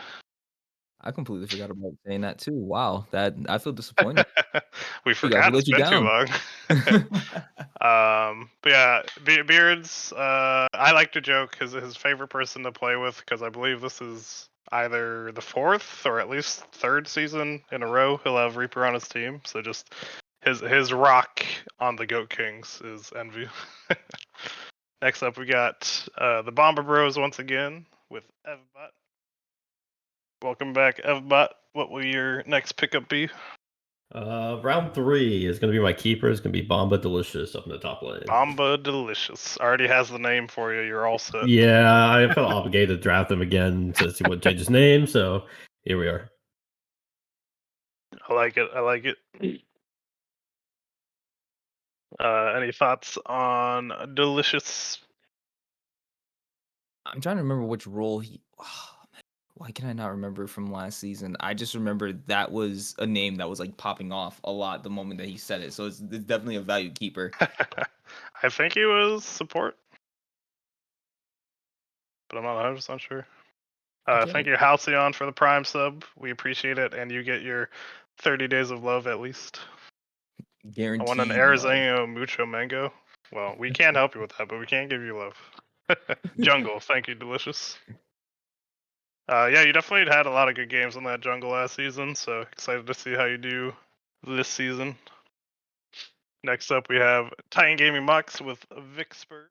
Speaker 2: I completely forgot about saying that too. Wow, that I feel disappointed.
Speaker 4: We
Speaker 2: You guys
Speaker 4: forgot.
Speaker 2: let
Speaker 4: It's
Speaker 2: you
Speaker 4: been too
Speaker 2: down.
Speaker 4: long. But yeah, Beards. I like to joke his favorite person to play with because I believe this is either the 4th or at least 3rd season in a row he'll have Reaper on his team. So just his rock on the Goat Kings is Envy. Next up, we got the Bomber Bros once again with Evbot. Welcome back, Evbot. What will your next pickup be?
Speaker 14: Round 3 is going to be my keeper. It's going to be Bomba Delicious up in the top lane.
Speaker 4: Bomba Delicious. Already has the name for you. You're all set.
Speaker 14: Yeah, I felt obligated to draft him again to see what change his name. So here we are.
Speaker 4: I like it. I like it. Any thoughts on Delicious?
Speaker 2: I'm trying to remember which role he. Why can I not remember from last season? I just remember that was a name that was like popping off a lot the moment that he said it. So it's definitely a valued keeper.
Speaker 4: I think he was support, but I'm not 100% sure. Thank you, Halcyon, for the Prime sub. We appreciate it, and you get your 30 days of love at least. I want an
Speaker 2: Guaranteed
Speaker 4: Arizona Mucho Mango. Well, we can't help you with that, but we can give you love. Jungle, thank you, Delicious. Yeah, you definitely had a lot of good games on that jungle last season, so excited to see how you do this season. Next up, we have Titan Gaming Mux with Vixper.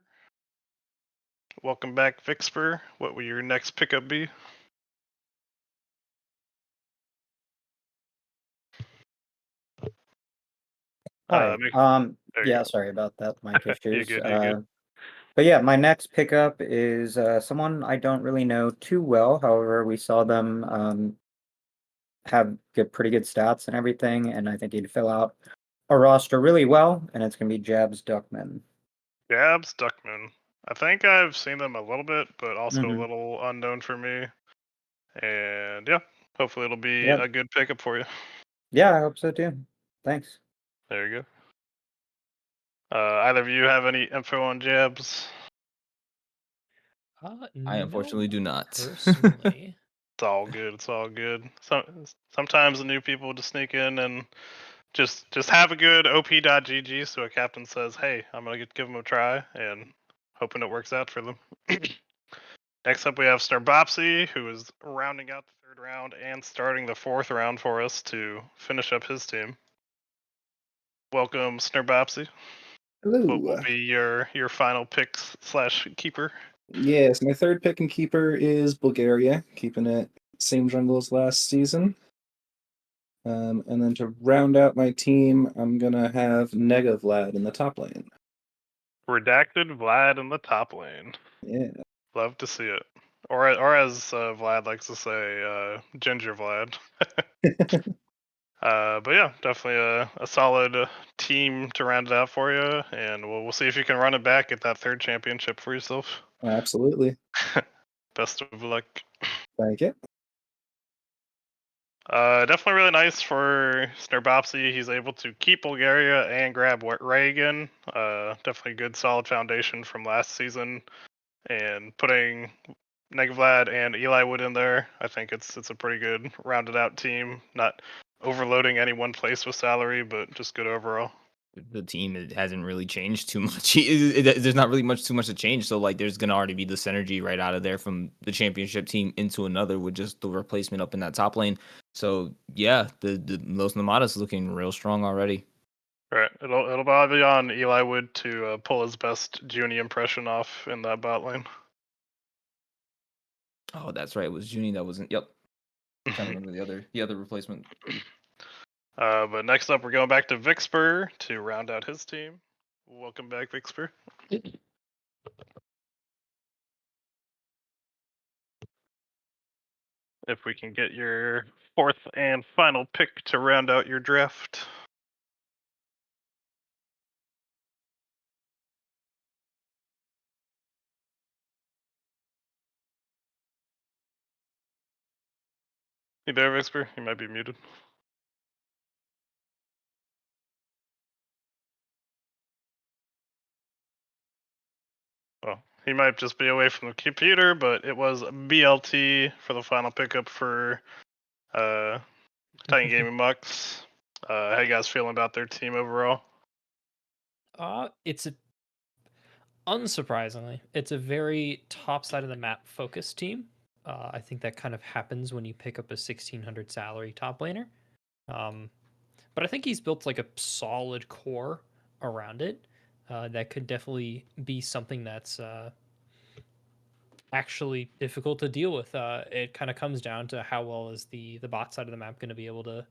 Speaker 4: Welcome back, Vixper. What will your next pickup be?
Speaker 15: Hi.
Speaker 4: There you
Speaker 15: Yeah,
Speaker 4: go.
Speaker 15: sorry about that, mic
Speaker 4: You're
Speaker 15: issues.
Speaker 4: good, you're good.
Speaker 15: But yeah, my next pickup is someone I don't really know too well. However, we saw them have pretty good stats and everything, and I think he'd fill out a roster really well. And it's gonna be Jabs Duckman.
Speaker 4: Jabs Duckman. I think I've seen them a little bit, but also a
Speaker 15: Mhm.
Speaker 4: little unknown for me. And yeah, hopefully it'll be
Speaker 15: Yep.
Speaker 4: a good pickup for you.
Speaker 15: Yeah, I hope so too. Thanks.
Speaker 4: There you go. Either of you have any info on Jabs?
Speaker 2: I unfortunately do not.
Speaker 13: Personally.
Speaker 4: It's all good. It's all good. Sometimes the new people just sneak in and just have a good op.gg so a captain says, hey, I'm going to give them a try, and hoping it works out for them. Next up, we have Starbopsy, who is rounding out the 3rd round and starting the 4th round for us to finish up his team. Welcome, Starbopsy.
Speaker 16: Hello.
Speaker 4: What will be your final picks / keeper?
Speaker 16: Yes, my third pick and keeper is Bulgaria, keeping it same jungle as last season. And then to round out my team, I'm gonna have Nega Vlad in the top lane.
Speaker 4: Redacted Vlad in the top lane.
Speaker 16: Yeah.
Speaker 4: Love to see it. Or as Vlad likes to say, Ginger Vlad. But yeah, definitely a solid team to round it out for you, and we'll see if you can run it back at that 3rd championship for yourself.
Speaker 16: Absolutely.
Speaker 4: Best of luck.
Speaker 16: Thank you.
Speaker 4: Definitely really nice for Snarbopsy. He's able to keep Bulgaria and grab Reagan. Definitely good solid foundation from last season, and putting Negavlad and Eli Wood in there, I think it's a pretty good rounded out team. Not overloading any one place with salary, but just good overall.
Speaker 2: The team hasn't really changed too much. There's not really too much to change. So like, there's gonna already be the synergy right out of there from the championship team into another with just the replacement up in that top lane. So yeah, the Los Namadas looking real strong already.
Speaker 4: Right. It'll probably be on Eli Wood to pull his best Junie impression off in that bot lane.
Speaker 2: Oh, that's right. It was Junie that wasn't. Yep. Trying to remember the other replacement.
Speaker 4: But next up, we're going back to Vixper to round out his team. Welcome back, Vixper. If we can get your fourth and final pick to round out your draft. You there, Vixper? You might be muted. Well, he might just be away from the computer, but it was BLT for the final pickup for Titan Gaming Bucks. How you guys feeling about their team overall?
Speaker 13: It's a unsurprisingly, it's a very top side of the map focused team. I think that kind of happens when you pick up a 1600 salary top laner. But I think he's built like a solid core around it. That could definitely be something that's actually difficult to deal with. It kind of comes down to how well is the bot side of the map going to be able to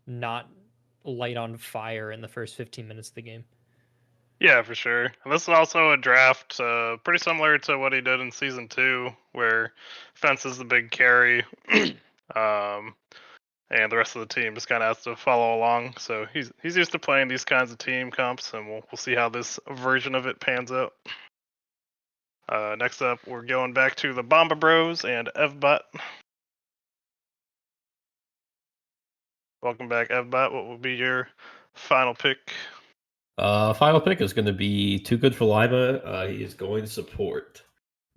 Speaker 13: not light on fire in the first 15 minutes of the game.
Speaker 4: Yeah, for sure. And this is also a draft pretty similar to what he did in season 2, where Fence is the big carry, and the rest of the team just kind of has to follow along. So he's used to playing these kinds of team comps, and we'll see how this version of it pans out. Next up, we're going back to the Bomba Bros and Evbot. Welcome back, Evbot. What will be your final pick?
Speaker 14: Final pick is going to be Too Good for Lima. He is going support.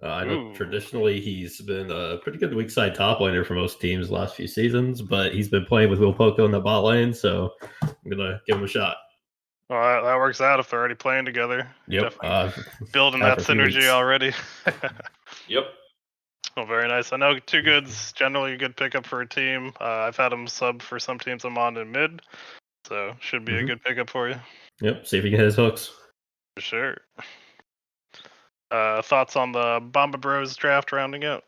Speaker 14: I know
Speaker 4: Ooh.
Speaker 14: traditionally he's been a pretty good weak side top laner for most teams the last few seasons, but he's been playing with Will Poco in the bot lane, so I'm going to give him a shot.
Speaker 4: Well, that works out if they're already playing together.
Speaker 14: Yep.
Speaker 4: Definitely building that synergy already.
Speaker 14: Yep.
Speaker 4: Well, very nice. I know Too Good's generally a good pickup for a team. I've had him sub for some teams I'm on in mid, so should be a good pickup for you.
Speaker 14: Yep. See if he can hit his hooks.
Speaker 4: For sure. Thoughts on the Bomba Bros draft rounding out?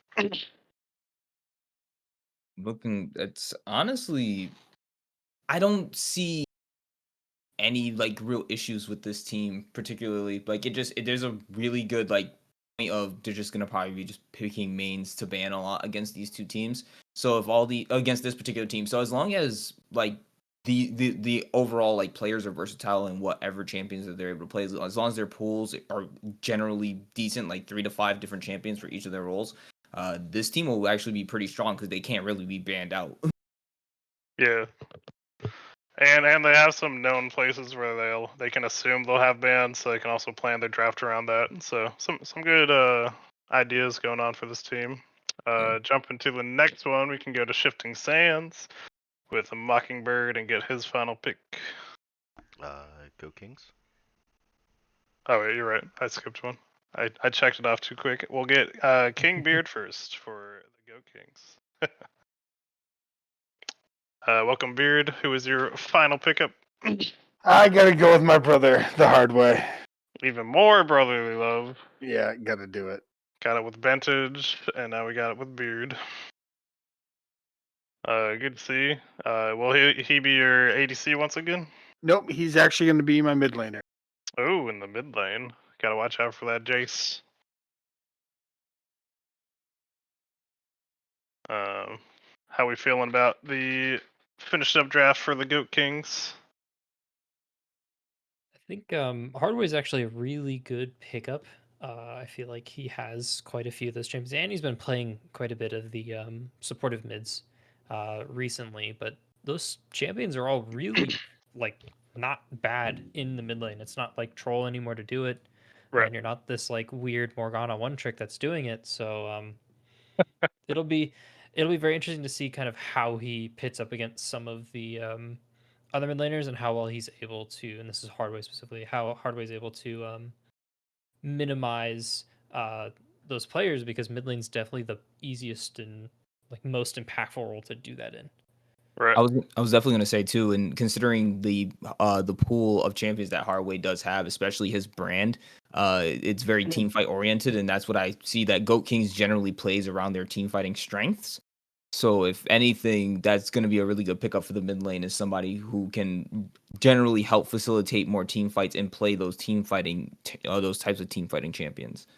Speaker 2: It's honestly, I don't see any like real issues with this team, particularly. Like there's a really good like point of they're just gonna probably be just picking mains to ban a lot against these two teams. So if all the against this particular team, so as long as like the overall like players are versatile in whatever champions that they're able to play, as long as their pools are generally decent, like 3 to 5 different champions for each of their roles, this team will actually be pretty strong because they can't really be banned out.
Speaker 4: Yeah. And they have some known places where they can assume they'll have bans, so they can also plan their draft around that. So some good ideas going on for this team. Jump into the next one, we can go to Shifting Sands with a Mockingbird and get his final pick.
Speaker 3: Go Kings.
Speaker 4: Oh wait, you're right. I skipped one. I checked it off too quick. We'll get King Beard first for the Go Kings. Welcome, Beard. Who is your final pickup?
Speaker 12: I gotta go with my brother the hard way.
Speaker 4: Even more brotherly love.
Speaker 12: Yeah, gotta do it.
Speaker 4: Got it with Vantage, and now we got it with Beard. Good to see. Will he be your ADC once again?
Speaker 12: Nope, he's actually gonna be my mid laner.
Speaker 4: Oh, in the mid lane. Gotta watch out for that Jace. How we feeling about the finished up draft for the Goat Kings?
Speaker 13: I think Hardway is actually a really good pickup. I feel like he has quite a few of those champions, and he's been playing quite a bit of the supportive mids recently. But those champions are all really like not bad in the mid lane. It's not like troll anymore to do it,
Speaker 4: Right.
Speaker 13: and you're not this like weird Morgana one trick that's doing it. So it'll be very interesting to see kind of how he pits up against some of the other mid laners and how well he's able to, and this is Hardway specifically, how Hardway is able to minimize those players, because mid lane's definitely the easiest and like most impactful role to do that in.
Speaker 4: Right.
Speaker 2: I was definitely gonna say too, and considering the pool of champions that Haraway does have, especially his brand, it's very team fight oriented, and that's what I see that Goat Kings generally plays around their team fighting strengths. So if anything, that's gonna be a really good pickup for the mid lane is somebody who can generally help facilitate more team fights and play those those types of team fighting champions.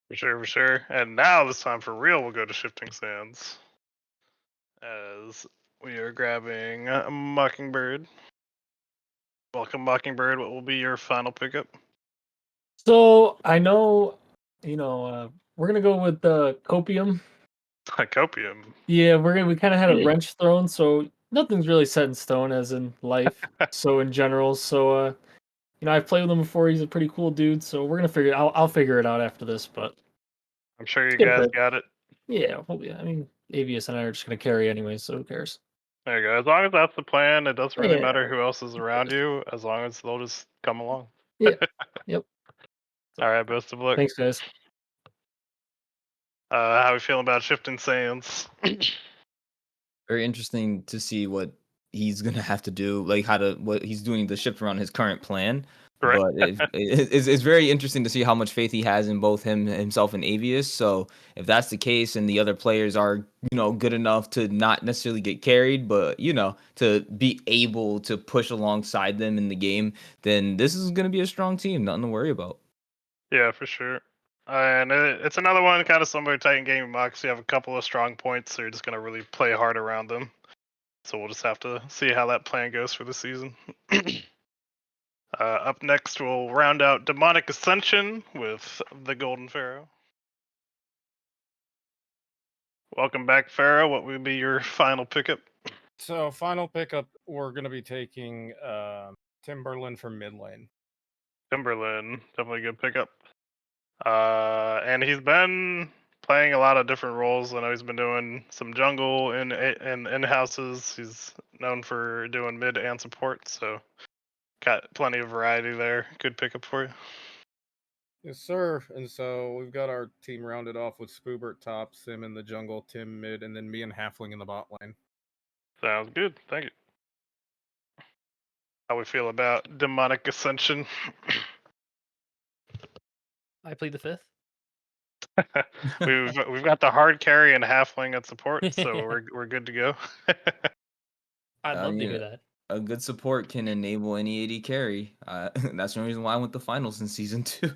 Speaker 4: For sure, for sure. And now this time for real, we'll go to Shifting Sands. As we are grabbing Mockingbird. Welcome, Mockingbird. What will be your final pickup?
Speaker 11: So I know, we're gonna go with the Copium.
Speaker 4: Copium.
Speaker 11: Yeah, we kind of had a wrench thrown, so nothing's really set in stone as in life. So in general, I've played with him before. He's a pretty cool dude, so we're gonna figure. I'll figure it out after this, but
Speaker 4: I'm sure you
Speaker 11: good
Speaker 4: guys
Speaker 11: pick.
Speaker 4: got it.
Speaker 11: Yeah, I mean, Avius and I are just gonna carry anyway, so who cares?
Speaker 4: There you go. As long as that's the plan, it doesn't really
Speaker 11: Yeah.
Speaker 4: matter who else is around you, as long as they'll just come along.
Speaker 11: Yeah. Yep.
Speaker 4: All right, best of luck.
Speaker 11: Thanks, guys.
Speaker 4: How we feeling about Shifting Sands?
Speaker 2: Very interesting to see what he's gonna have to do, like what he's doing to shift around his current plan.
Speaker 4: Right.
Speaker 2: But it's very interesting to see how much faith he has in both himself and Avius. So if that's the case, and the other players are good enough to not necessarily get carried, but to be able to push alongside them in the game, then this is gonna be a strong team. Nothing to worry about.
Speaker 4: Yeah, for sure. And it's another one kind of similar to Titan Gaming Mox. You have a couple of strong points, so you're just gonna really play hard around them. So we'll just have to see how that plan goes for the season. Up next, we'll round out Demonic Ascension with the Golden Pharaoh. Welcome back, Pharaoh. What would be your final pickup?
Speaker 10: So final pickup, we're gonna be taking Timberland from mid lane.
Speaker 4: Timberland, definitely a good pickup. And he's been playing a lot of different roles. I know he's been doing some jungle in houses. He's known for doing mid and support, so got plenty of variety there. Good pickup for you.
Speaker 10: Yes, sir. And so we've got our team rounded off with Spoobert top, Sim in the jungle, Tim mid, and then me and Halfling in the bot lane.
Speaker 4: Sounds good. Thank you. How we feel about Demonic Ascension?
Speaker 13: I plead the fifth.
Speaker 4: we've got the hard carry and halfling at support, so we're good to go.
Speaker 13: I'd love to
Speaker 2: Yeah,
Speaker 13: hear that.
Speaker 2: a good support can enable any AD carry. That's the reason why I went to finals in season 2.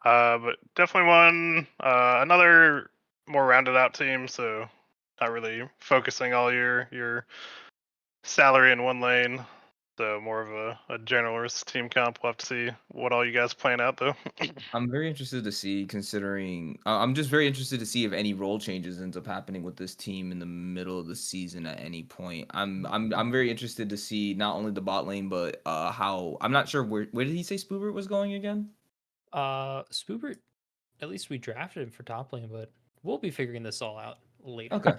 Speaker 4: But definitely one another more rounded out team, so not really focusing all your salary in one lane. So more of a generalist team comp. We'll have to see what all you guys plan out though.
Speaker 2: I'm very interested to see, considering I'm just very interested to see if any role changes ends up happening with this team in the middle of the season at any point. I'm very interested to see not only the bot lane, but how I'm not sure where did he say Spoobert was going again?
Speaker 13: Spoobert, at least we drafted him for top lane, but we'll be figuring this all out later.
Speaker 2: Okay.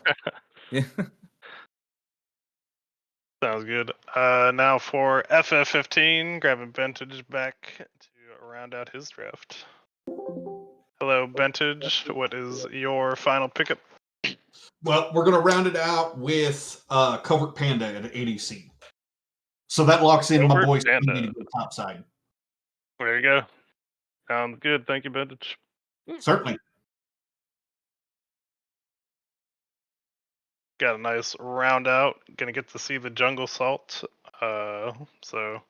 Speaker 2: Yeah.
Speaker 4: Sounds good. Now for FF15, grabbing Bentage back to round out his draft. Hello, Bentage. What is your final pickup?
Speaker 9: Well, we're going to round it out with Covert Panda at ADC. So that locks in my
Speaker 4: Covert
Speaker 9: boy
Speaker 4: Panda.
Speaker 9: Speedy to go top side.
Speaker 4: There you go. Sounds good. Thank you, Bentage.
Speaker 9: Certainly.
Speaker 4: Got a nice round out. Gonna get to see the jungle salt. So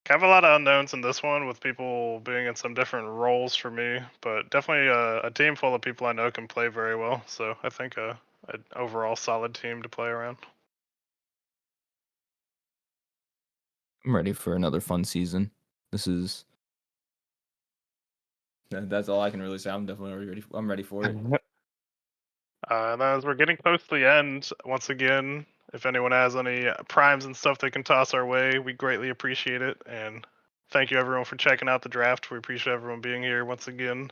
Speaker 4: kind of a lot of unknowns in this one with people being in some different roles for me, but definitely a team full of people I know can play very well. So I think an overall solid team to play around.
Speaker 2: I'm ready for another fun season. That's all I can really say. I'm definitely ready. I'm ready for it.
Speaker 4: And as we're getting close to the end, once again, if anyone has any primes and stuff they can toss our way, we greatly appreciate it. And thank you everyone for checking out the draft. We appreciate everyone being here once again.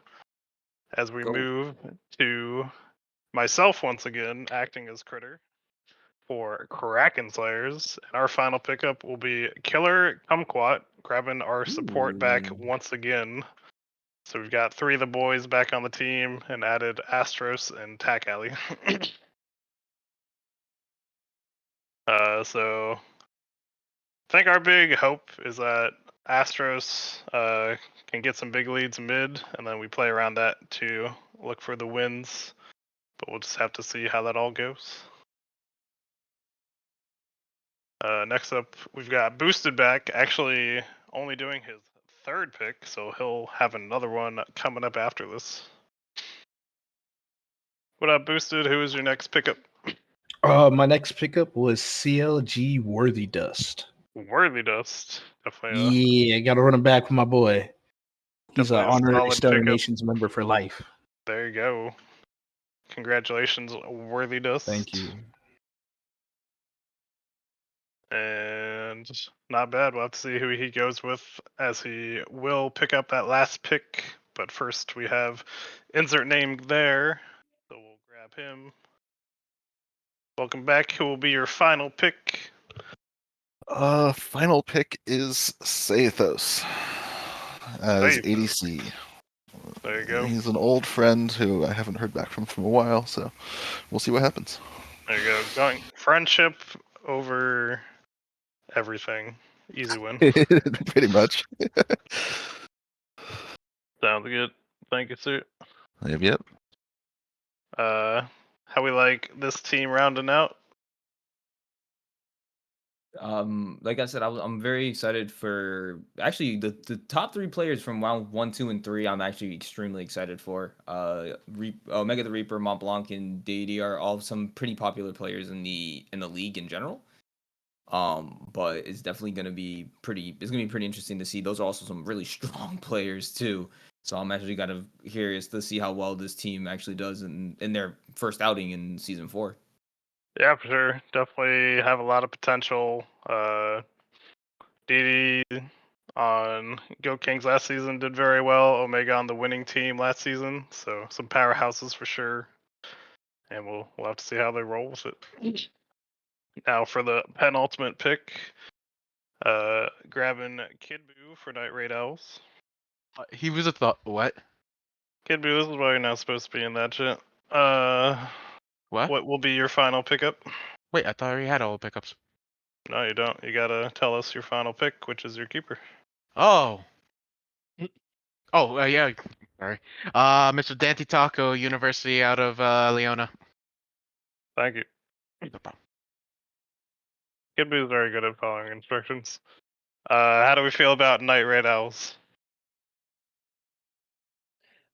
Speaker 4: As we move to myself once again, acting as critter for Kraken Slayers. And our final pickup will be Killer Kumquat, grabbing our support back once again. So we've got 3 of the boys back on the team and added Astros and Tack Alley. So I think our big hope is that Astros can get some big leads mid, and then we play around that to look for the wins. But we'll just have to see how that all goes. Next up, we've got Boosted back, actually only doing his 3rd pick, so he'll have another one coming up after this. What up, Boosted? Who is your next pickup?
Speaker 5: My next pickup was CLG Worthy Dust.
Speaker 4: Worthy Dust. Definitely
Speaker 5: Yeah, got to run him back for my boy. He's an
Speaker 4: definitely a
Speaker 5: honorary
Speaker 4: solid
Speaker 5: Stoner
Speaker 4: pickup.
Speaker 5: Nations member for life.
Speaker 4: There you go. Congratulations, Worthy Dust.
Speaker 5: Thank you.
Speaker 4: And not bad. We'll have to see who he goes with, as he will pick up that last pick. But first, we have insert name there. So we'll grab him. Welcome back. Who will be your final pick?
Speaker 7: Final pick is Sathos as
Speaker 4: Sathos.
Speaker 7: ADC.
Speaker 4: There you go.
Speaker 7: He's an old friend who I haven't heard back from a while, so we'll see what happens.
Speaker 4: There you go. Going friendship over everything. Easy win.
Speaker 7: Pretty much.
Speaker 4: Sounds good. Thank you, sir.
Speaker 7: Yep.
Speaker 4: How we like this team rounding out?
Speaker 2: Like I said, I'm very excited for actually the top 3 players from round 1, 2, and 3. I'm actually extremely excited for. Omega the Reaper, Mont Blanc, and Deity are all some pretty popular players in the league in general. But it's definitely gonna be pretty. It's gonna be pretty interesting to see. Those are also some really strong players too. So I'm actually kind of curious to see how well this team actually does in their first outing in season 4.
Speaker 4: Yeah, for sure. Definitely have a lot of potential. DD on Go Kings last season did very well. Omega on the winning team last season. So some powerhouses for sure. And we'll have to see how they roll with it. Now for the penultimate pick, grabbing Kid Buu for Night Raid Owls.
Speaker 6: He was a thought. What?
Speaker 4: Kid Buu, this is why you're not supposed to be in that shit. What will be your final pickup?
Speaker 6: Wait, I thought I already had all the pickups.
Speaker 4: No, you don't. You gotta tell us your final pick, which is your keeper.
Speaker 6: Oh. Yeah. Sorry. Mr. Dante Taco, University out of Leona.
Speaker 4: Thank you. Kid Buu is very good at following instructions. How do we feel about Night Raid Owls?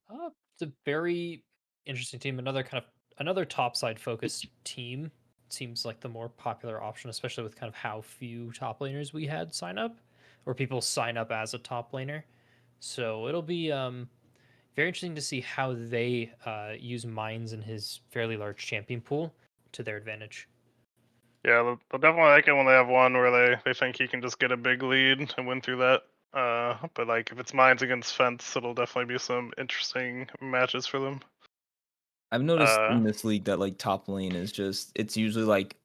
Speaker 13: It's a very interesting team. Another topside focused team. Seems like the more popular option, especially with kind of how few top laners we had sign up, or people sign up as a top laner. So it'll be very interesting to see how they use mines in his fairly large champion pool to their advantage.
Speaker 4: Yeah, they'll definitely like it when they have one where they think he can just get a big lead and win through that. But like if it's mines against fence, it'll definitely be some interesting matches for them.
Speaker 2: I've noticed in this league that like top lane is just it's usually like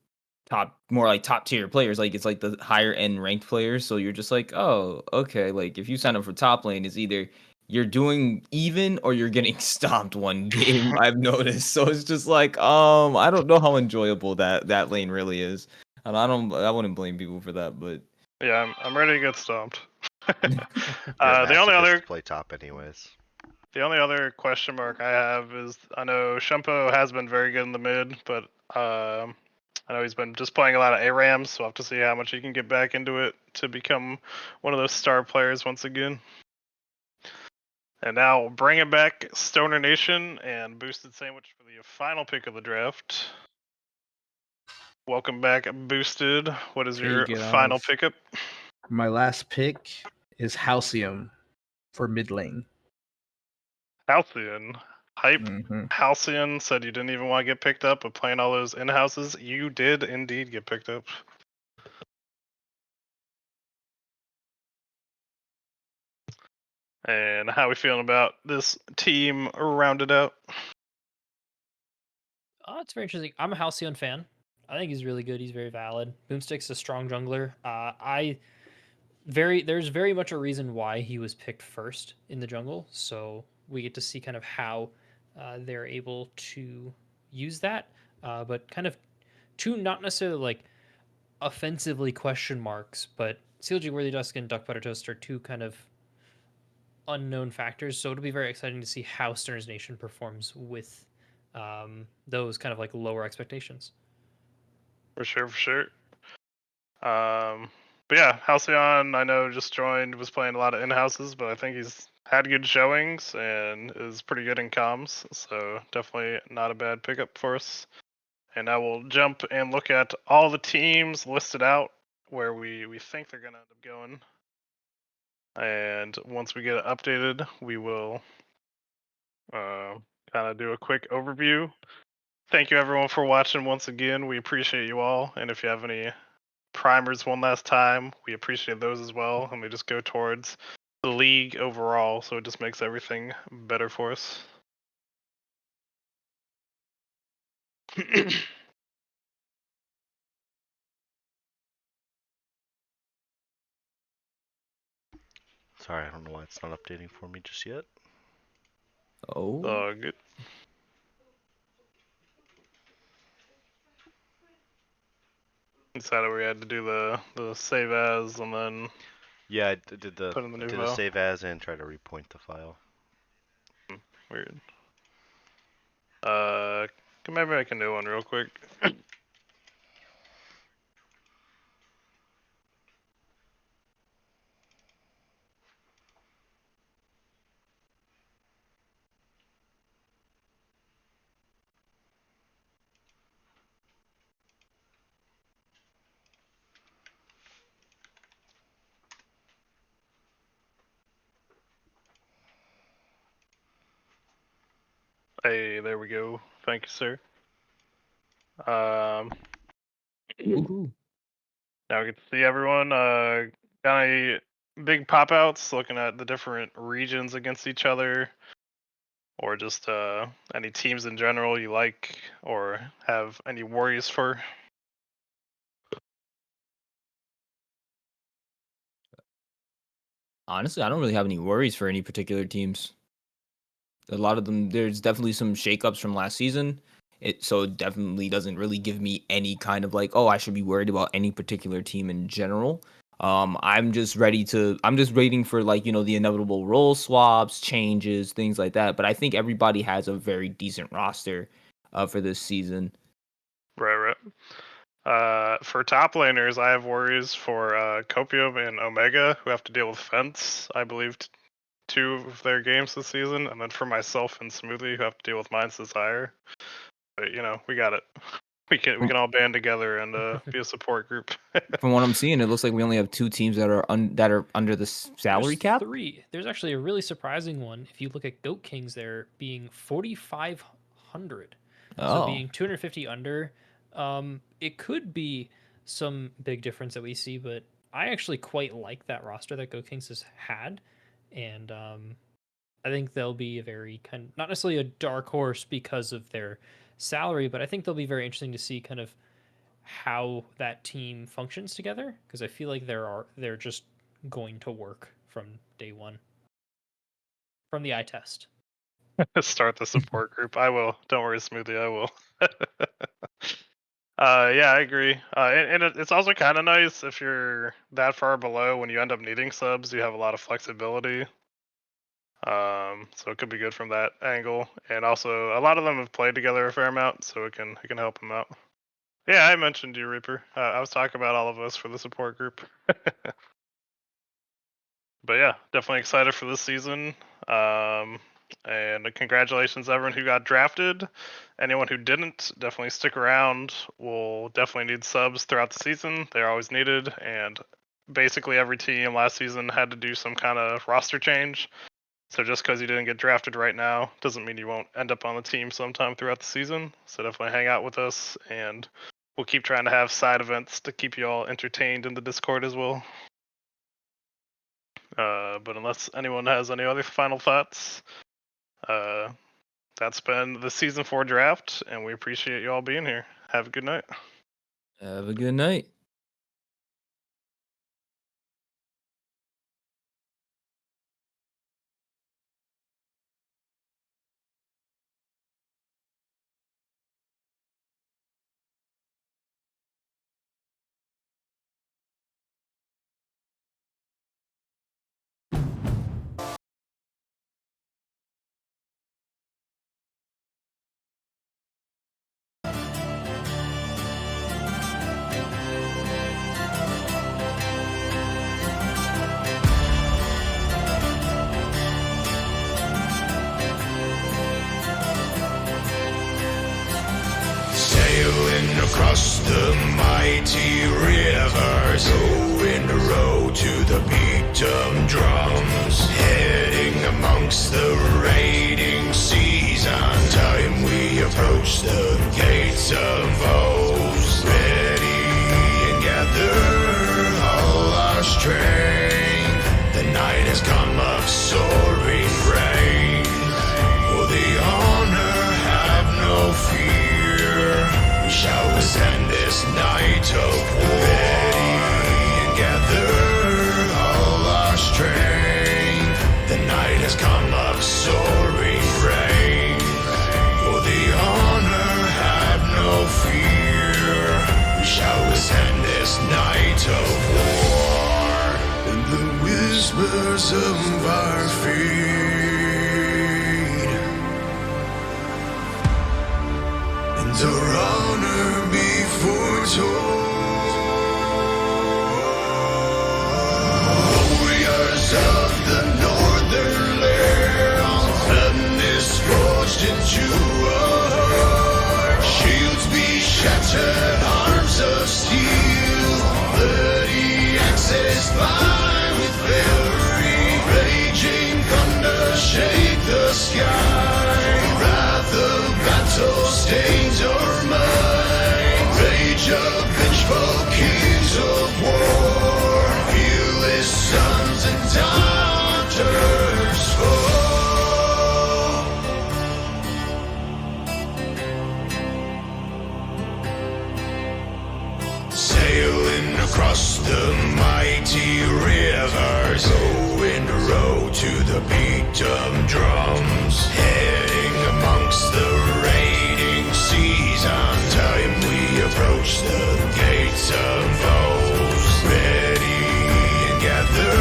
Speaker 2: more like top tier players. Like it's like the higher end ranked players. So you're just like, oh, okay. Like if you sign up for top lane, it's either you're doing even or you're getting stomped one game. I've noticed. So it's just like, I don't know how enjoyable that lane really is. And I wouldn't blame people for that, but
Speaker 4: yeah, I'm ready to get stomped.
Speaker 3: You're a
Speaker 4: The only
Speaker 3: masochist
Speaker 4: other
Speaker 3: to play top anyways.
Speaker 4: The only other question mark I have is I know Shumpo has been very good in the mid, but I know he's been just playing a lot of ARAMs, so I'll have to see how much he can get back into it to become one of those star players once again. And now we'll bring it back, Stoner Nation and Boosted Sandwich for the final pick of the draft. Welcome back, Boosted. What is your
Speaker 5: Take it
Speaker 4: final
Speaker 5: off.
Speaker 4: pickup?
Speaker 5: My last pick is Halcyon for mid lane.
Speaker 4: Halcyon. Hype.
Speaker 5: Mhm.
Speaker 4: Halcyon said you didn't even want to get picked up, but playing all those in-houses, you did indeed get picked up. And how we feeling about this team rounded out?
Speaker 13: It's very interesting. I'm a Halcyon fan. I think he's really good. He's very valid. Boomstick's a strong jungler. there's very much a reason why he was picked first in the jungle. So we get to see kind of how they're able to use that, but kind of two not necessarily like offensively question marks, but CLG Worthy Dusk and Duck Butter Toast are two kind of unknown factors. So it'll be very exciting to see how Stern's Nation performs with those kind of like lower expectations.
Speaker 4: For sure, for sure. But yeah, Halcyon, I know, just joined, was playing a lot of in-houses, but I think he's had good showings and is pretty good in comms, so definitely not a bad pickup for us. And I will jump and look at all the teams listed out where we think they're going to end up going. And once we get it updated, we will kind of do a quick overview. Thank you everyone for watching once again. We appreciate you all. And if you have any primers one last time, we appreciate those as well. And we just go towards the league overall, so it just makes everything better for us.
Speaker 3: Sorry, I don't know why it's not updating for me just yet.
Speaker 2: Oh.
Speaker 4: Good. Decided we had to do the save as and then
Speaker 3: Yeah, I did the
Speaker 4: put in the new
Speaker 3: did
Speaker 4: file.
Speaker 3: a save as and try to repoint the file.
Speaker 4: Weird. Maybe I can do one real quick. Hey, there we go. Thank you, sir. Now we get to see everyone. Got any big pop outs looking at the different regions against each other, or just any teams in general you like or have any worries for?
Speaker 2: Honestly, I don't really have any worries for any particular teams. A lot of them, there's definitely some shakeups from last season. So it definitely doesn't really give me any kind of like, oh, I should be worried about any particular team in general. I'm just waiting for like, the inevitable role swaps, changes, things like that. But I think everybody has a very decent roster for this season.
Speaker 4: Right. For top laners, I have worries for Copium and Omega, who have to deal with Fence, I believe, two of their games this season, and then for myself and Smoothie, who have to deal with Mind's Desire. But we got it. We can all band together and be a support group.
Speaker 2: From what I'm seeing, it looks like we only have two teams that are under the salary
Speaker 13: There's
Speaker 2: cap.
Speaker 13: three. There's actually a really surprising one. If you look at Goat Kings, they're being 4,500, so
Speaker 2: Oh.
Speaker 13: being 250 under. It could be some big difference that we see, but I actually quite like that roster that Goat Kings has had, and I think they'll be a very not necessarily a dark horse because of their salary, but I think they'll be very interesting to see kind of how that team functions together, because I feel like they're just going to work from day one from the eye test.
Speaker 4: Start the support group. I will. Don't worry, Smoothie. I will. Yeah, I agree. And it's also kind of nice if you're that far below. When you end up needing subs, you have a lot of flexibility. So it could be good from that angle. And also, a lot of them have played together a fair amount, so it can help them out. Yeah, I mentioned you, Reaper. I was talking about all of us for the support group. But yeah, definitely excited for this season. And congratulations everyone who got drafted. Anyone who didn't, definitely stick around. We'll definitely need subs throughout the season. They're always needed, and basically every team last season had to do some kind of roster change. So just because you didn't get drafted right now doesn't mean you won't end up on the team sometime throughout the season. So definitely hang out with us, and we'll keep trying to have side events to keep you all entertained in the Discord as well. But unless anyone has any other final thoughts, that's been the season 4 draft, and we appreciate you all being here. Have a good night.
Speaker 2: Have a good night.
Speaker 1: across the mighty rivers, going to row to the beat drums, heading amongst the raiding seas. On time we approach the gates of O's, ready and gather all our strength. The night has come of soaring rain. For the honor, have no fear. We shall withstand this night of war. Ready and gather all our strength. The night has come of soaring rain. For the honor, have no fear. We shall withstand this night of war. And the whispers of our fate, and our honor be foretold. Warriors of the northern land, madness forged into our heart. Shields be shattered, arms of steel, bloody axes fly with fury. Raging thunder shake the sky. Wrath of battle stains our mind. Rage of vengeful kings of war. Feel his sons and daughters fall. Sailing across the mighty rivers, going to row to the beat of drums, heading amongst the raiding seas. On time we approach the gates of O's, ready and gather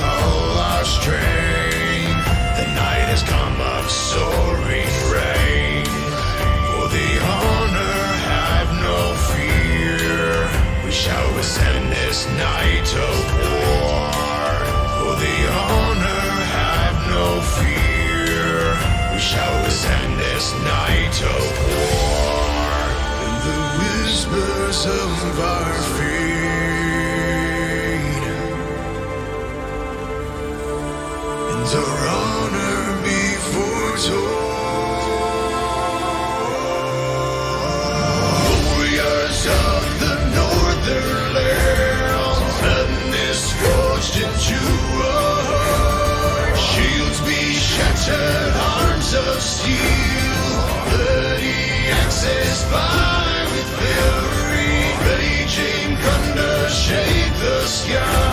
Speaker 1: all our strength. The night has come of soaring rain. For the honor, have no fear. We shall withstand this night of war. For the honor, have no fear. We shall withstand this night of war. And the whispers of our fate, and our honor be foretold. Warriors of the northern land, madness forged into our heart. Shields be shattered, arms of steel, bloody axes fly with fury. Raging thunder shake the sky.